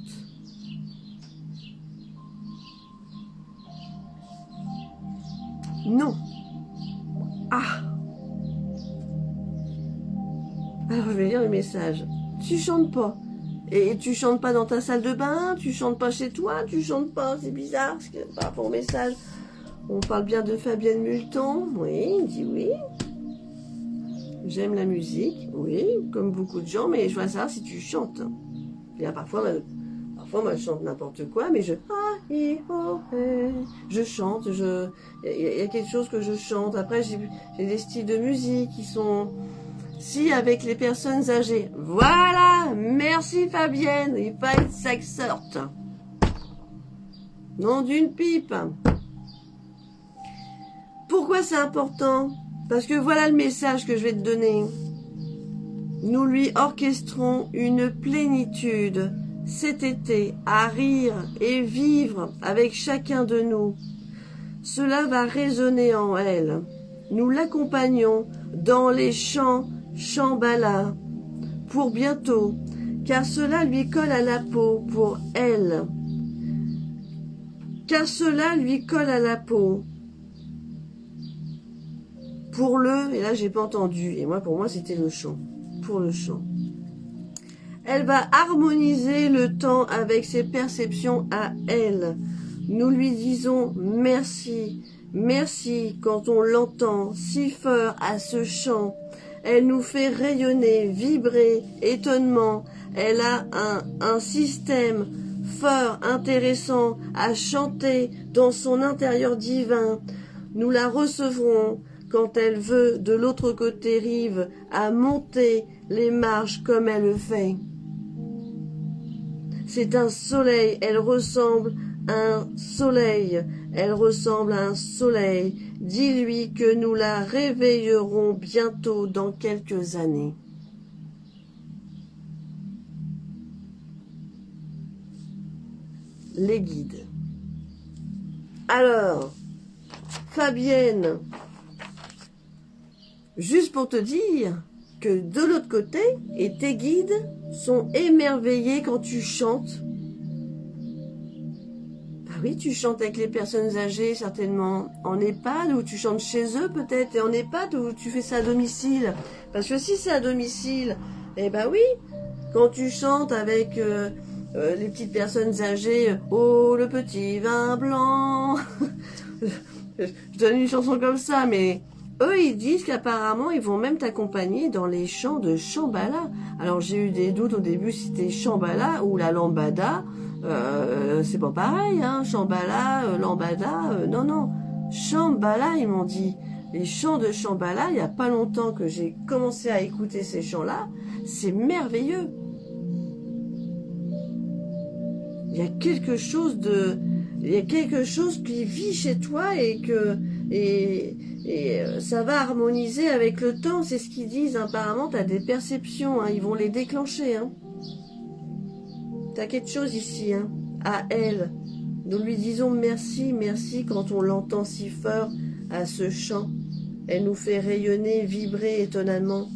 Non. Ah. Alors, je vais lire le message. Tu chantes pas. Et tu chantes pas dans ta salle de bain, tu chantes pas chez toi, tu chantes pas, c'est bizarre, parce que par rapport au message, on parle bien de Fabienne Multon. Oui, il dit oui. J'aime la musique, oui, comme beaucoup de gens, mais je veux savoir si tu chantes. Et là, parfois, moi, je chante n'importe quoi, mais je chante, il y a quelque chose que je chante. Après, j'ai des styles de musique qui sont... Si, avec les personnes âgées. Voilà, merci Fabienne, il fallait que ça sorte. Nom d'une pipe. Pourquoi c'est important? Parce que voilà le message que je vais te donner. Nous lui orchestrons une plénitude cet été à rire et vivre avec chacun de nous. Cela va résonner en elle. Nous l'accompagnons dans les chants Shambhala pour bientôt, car cela lui colle à la peau pour elle. Car cela lui colle à la peau. Pour le, et là j'ai pas entendu, et moi pour moi c'était le chant, pour le chant. Elle va harmoniser le temps avec ses perceptions à elle. Nous lui disons merci, merci quand on l'entend si fort à ce chant. Elle nous fait rayonner, vibrer, étonnement. Elle a un système fort, intéressant à chanter dans son intérieur divin. Nous la recevrons quand elle veut de l'autre côté rive à monter les marches comme elle le fait. C'est un soleil, elle ressemble à un soleil, elle ressemble à un soleil. Dis-lui que nous la réveillerons bientôt dans quelques années. Les guides. Alors, Fabienne, juste pour te dire que de l'autre côté, et tes guides sont émerveillés quand tu chantes. Ah oui, tu chantes avec les personnes âgées, certainement en EHPAD, ou tu chantes chez eux peut-être, et en EHPAD, ou tu fais ça à domicile. Parce que si c'est à domicile, eh ben oui, quand tu chantes avec les petites personnes âgées, oh le petit vin blanc, je donne une chanson comme ça, mais eux ils disent qu'apparemment ils vont même t'accompagner dans les chants de Shambhala. Alors j'ai eu des doutes au début si c'était Shambhala ou la lambada. C'est pas pareil, hein, Shambhala, lambada, non, non, Shambhala, ils m'ont dit. Les chants de Shambhala, il n'y a pas longtemps que j'ai commencé à écouter ces chants-là, c'est merveilleux. Il y a quelque chose qui vit chez toi et ça va harmoniser avec le temps, c'est ce qu'ils disent, apparemment, tu as des perceptions, hein, ils vont les déclencher, hein. T'as quelque chose ici, hein, à elle. Nous lui disons merci, merci quand on l'entend si fort à ce chant. Elle nous fait rayonner, vibrer étonnamment.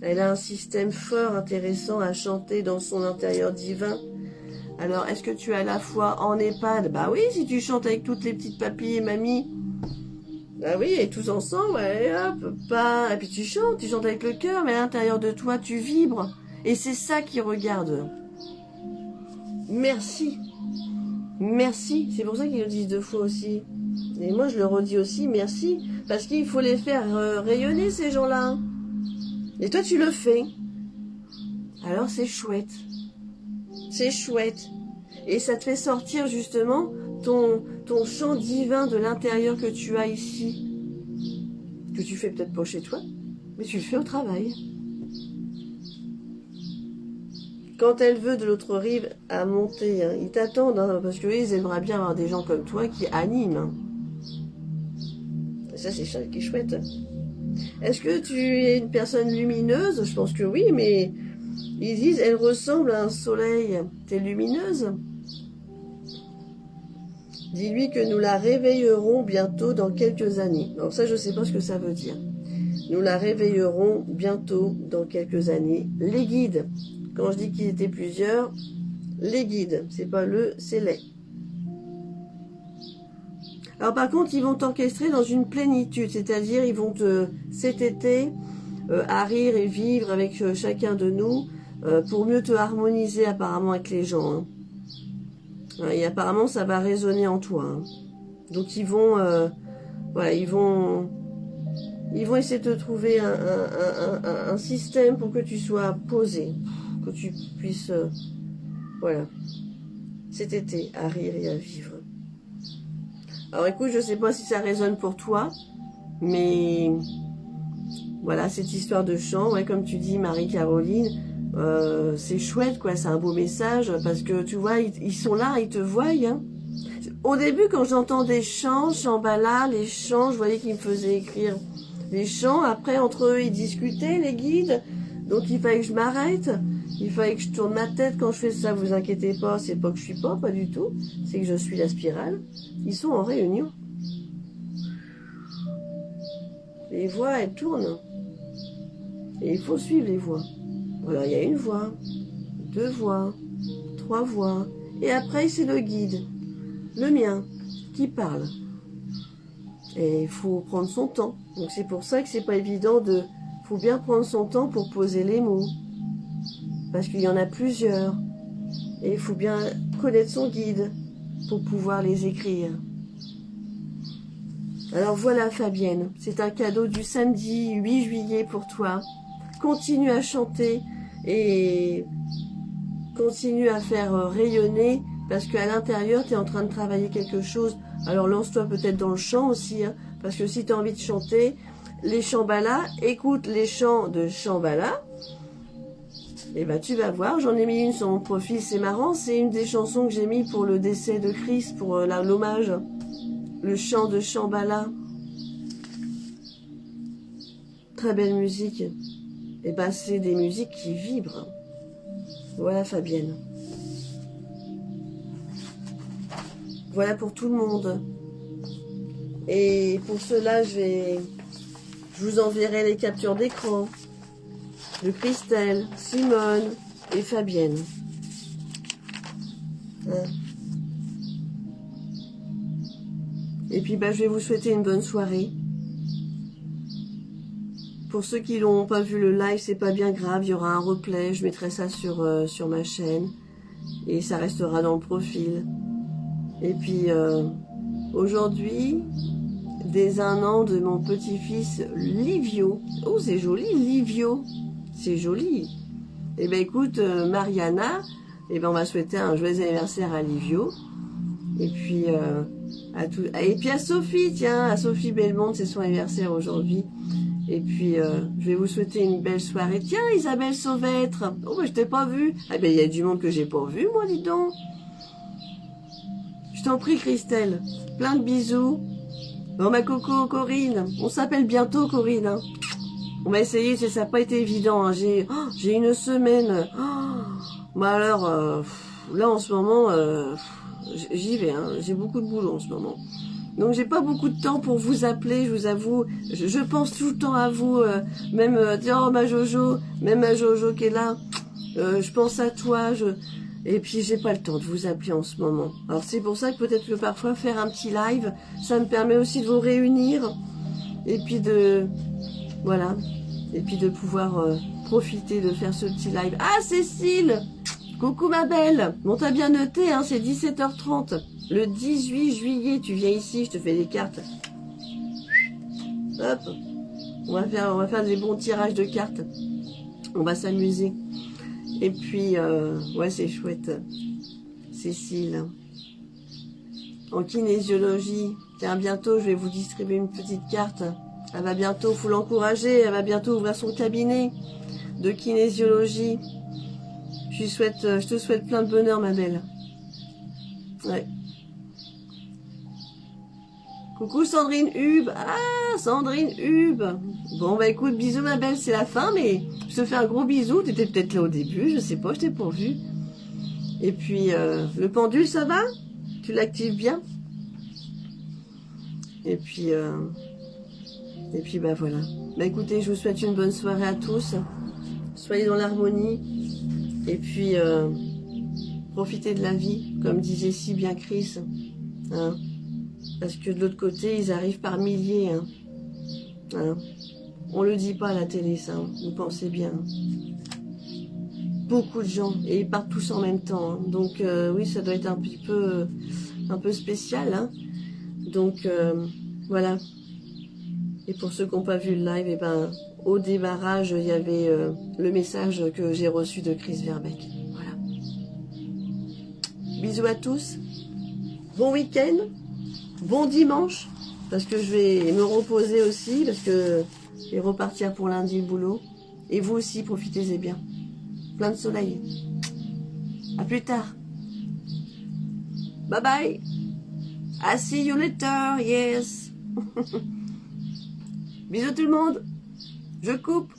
Elle a un système fort intéressant à chanter dans son intérieur divin. Alors, est-ce que tu as la foi en EHPAD? Bah oui, si tu chantes avec toutes les petites papilles et mamies. Bah oui, et tous ensemble, allez hop, pas. Et puis tu chantes avec le cœur, mais à l'intérieur de toi, tu vibres. Et c'est ça qu'ils regardent. merci. Merci. C'est pour ça qu'ils le disent 2 fois aussi. Et moi, je le redis aussi, merci. Parce qu'il faut les faire rayonner, ces gens-là. Et toi, tu le fais. Alors, c'est chouette. C'est chouette. Et ça te fait sortir, justement, ton champ divin de l'intérieur que tu as ici. Que tu fais peut-être pas chez toi, mais tu le fais au travail. Quand elle veut de l'autre rive à monter, hein, ils t'attendent, hein, parce que ils aimeraient bien avoir des gens comme toi qui animent. Hein. Et ça, c'est ça qui est chouette. Est-ce que tu es une personne lumineuse? Je pense que oui, mais ils disent, elle ressemble à un soleil. T'es lumineuse? Dis-lui que nous la réveillerons bientôt dans quelques années. Alors ça, je ne sais pas ce que ça veut dire. Nous la réveillerons bientôt dans quelques années. Les guides. Quand je dis qu'ils étaient plusieurs, les guides. C'est pas le, c'est les. Alors par contre, ils vont t'orchestrer dans une plénitude. C'est-à-dire, ils vont cet été, à rire et vivre avec chacun de nous, pour mieux te harmoniser apparemment avec les gens. Hein. Et apparemment, ça va résonner en toi. Hein. Donc, ils vont, voilà, ils vont essayer de te trouver un système pour que tu sois posé, que tu puisses, voilà, cet été, à rire et à vivre. Alors, écoute, je sais pas si ça résonne pour toi, mais voilà, cette histoire de chant, ouais, comme tu dis, Marie-Caroline. C'est chouette, quoi, c'est un beau message, parce que tu vois, ils sont là, ils te voient. Hein. Au début, quand j'entends des chants, Shambhala, les chants, je voyais qu'ils me faisaient écrire les chants. Après, entre eux, ils discutaient, les guides. Donc, il fallait que je m'arrête. Il fallait que je tourne ma tête quand je fais ça. Vous inquiétez pas, c'est pas que je suis pas du tout. C'est que je suis la spirale. Ils sont en réunion. Les voix, elles tournent. Et il faut suivre les voix. Alors, il y a 1 voix, 2 voix, 3 voix. Et après, c'est le guide, le mien, qui parle. Et il faut prendre son temps. Donc, c'est pour ça que c'est pas évident de... Il faut bien prendre son temps pour poser les mots. Parce qu'il y en a plusieurs. Et il faut bien connaître son guide pour pouvoir les écrire. Alors, voilà, Fabienne. C'est un cadeau du samedi 8 juillet pour toi. Continue à chanter et continue à faire rayonner parce qu'à l'intérieur, tu es en train de travailler quelque chose. Alors lance-toi peut-être dans le chant aussi, hein, parce que si tu as envie de chanter, les Shambhala, écoute les chants de Shambhala, et ben tu vas voir, j'en ai mis une sur mon profil, c'est marrant, c'est une des chansons que j'ai mis pour le décès de Christ, pour l'hommage, le chant de Shambhala. Très belle musique. Et ben c'est des musiques qui vibrent. Voilà Fabienne. Voilà pour tout le monde. Et pour cela, je vous enverrai les captures d'écran de Christelle, Simone et Fabienne. Hein. Et puis je vais vous souhaiter une bonne soirée. Pour ceux qui n'ont pas vu le live, c'est pas bien grave, il y aura un replay, je mettrai ça sur ma chaîne et ça restera dans le profil. Et puis aujourd'hui, dès 1 an de mon petit-fils Livio. Oh, c'est joli, Livio, c'est joli. Et ben écoute, Mariana, et ben on va souhaiter un joyeux anniversaire à Livio. Et puis et puis à Sophie, tiens, à Sophie Belmonte, c'est son anniversaire aujourd'hui. Et puis, je vais vous souhaiter une belle soirée. Tiens, Isabelle Sauvêtre. Oh, je t'ai pas vue. Ah ben, il y a du monde que j'ai pas vu, moi, dis donc. Je t'en prie, Christelle. Plein de bisous. Bon, ma coco, Corinne. On s'appelle bientôt, Corinne. Hein. On va essayer, ça n'a pas été évident. Hein. J'ai 1 semaine. Bah alors, là, en ce moment, j'y vais. Hein. J'ai beaucoup de boulot en ce moment. Donc j'ai pas beaucoup de temps pour vous appeler, je vous avoue. Je pense tout le temps à vous, même oh ma Jojo, même ma Jojo qui est là. Je pense à toi. Et puis j'ai pas le temps de vous appeler en ce moment. Alors c'est pour ça que peut-être que parfois faire un petit live, ça me permet aussi de vous réunir et puis de voilà, et puis de pouvoir profiter de faire ce petit live. Ah Cécile, Coucou ma belle. Bon, t'as bien noté, hein, c'est 17h30. Le 18 juillet, tu viens ici, je te fais des cartes. Hop. On va faire des bons tirages de cartes. On va s'amuser. Et puis, ouais, c'est chouette. Cécile. En kinésiologie. Tiens, bientôt, je vais vous distribuer une petite carte. Elle va bientôt, faut l'encourager. Elle va bientôt ouvrir son cabinet de kinésiologie. Je te souhaite plein de bonheur, ma belle. Ouais. Coucou Sandrine Hub. Ah, Sandrine Hub. Bon, bah écoute, bisous ma belle, c'est la fin, mais je te fais un gros bisou. Tu étais peut-être là au début, je sais pas, je t'ai pas vu. Et puis, le pendule, ça va? Tu l'actives bien? Et puis, bah voilà. Bah écoutez, je vous souhaite une bonne soirée à tous. Soyez dans l'harmonie. Et puis, profitez de la vie, comme disait si bien Chris. Hein? Parce que de l'autre côté, ils arrivent par milliers. Hein. Hein. On le dit pas à la télé, ça. Hein. Vous pensez bien. Beaucoup de gens. Et ils partent tous en même temps. Hein. Donc, oui, ça doit être un petit peu, spécial. Hein. Donc, voilà. Et pour ceux qui n'ont pas vu le live, eh ben, au démarrage, il y avait le message que j'ai reçu de Chris Verbeek. Voilà. Bisous à tous. Bon week-end. Bon dimanche, parce que je vais me reposer aussi, parce que je vais repartir pour lundi le boulot. Et vous aussi, profitez-en bien. Plein de soleil. À plus tard. Bye bye. I see you later, yes. Bisous tout le monde. Je coupe.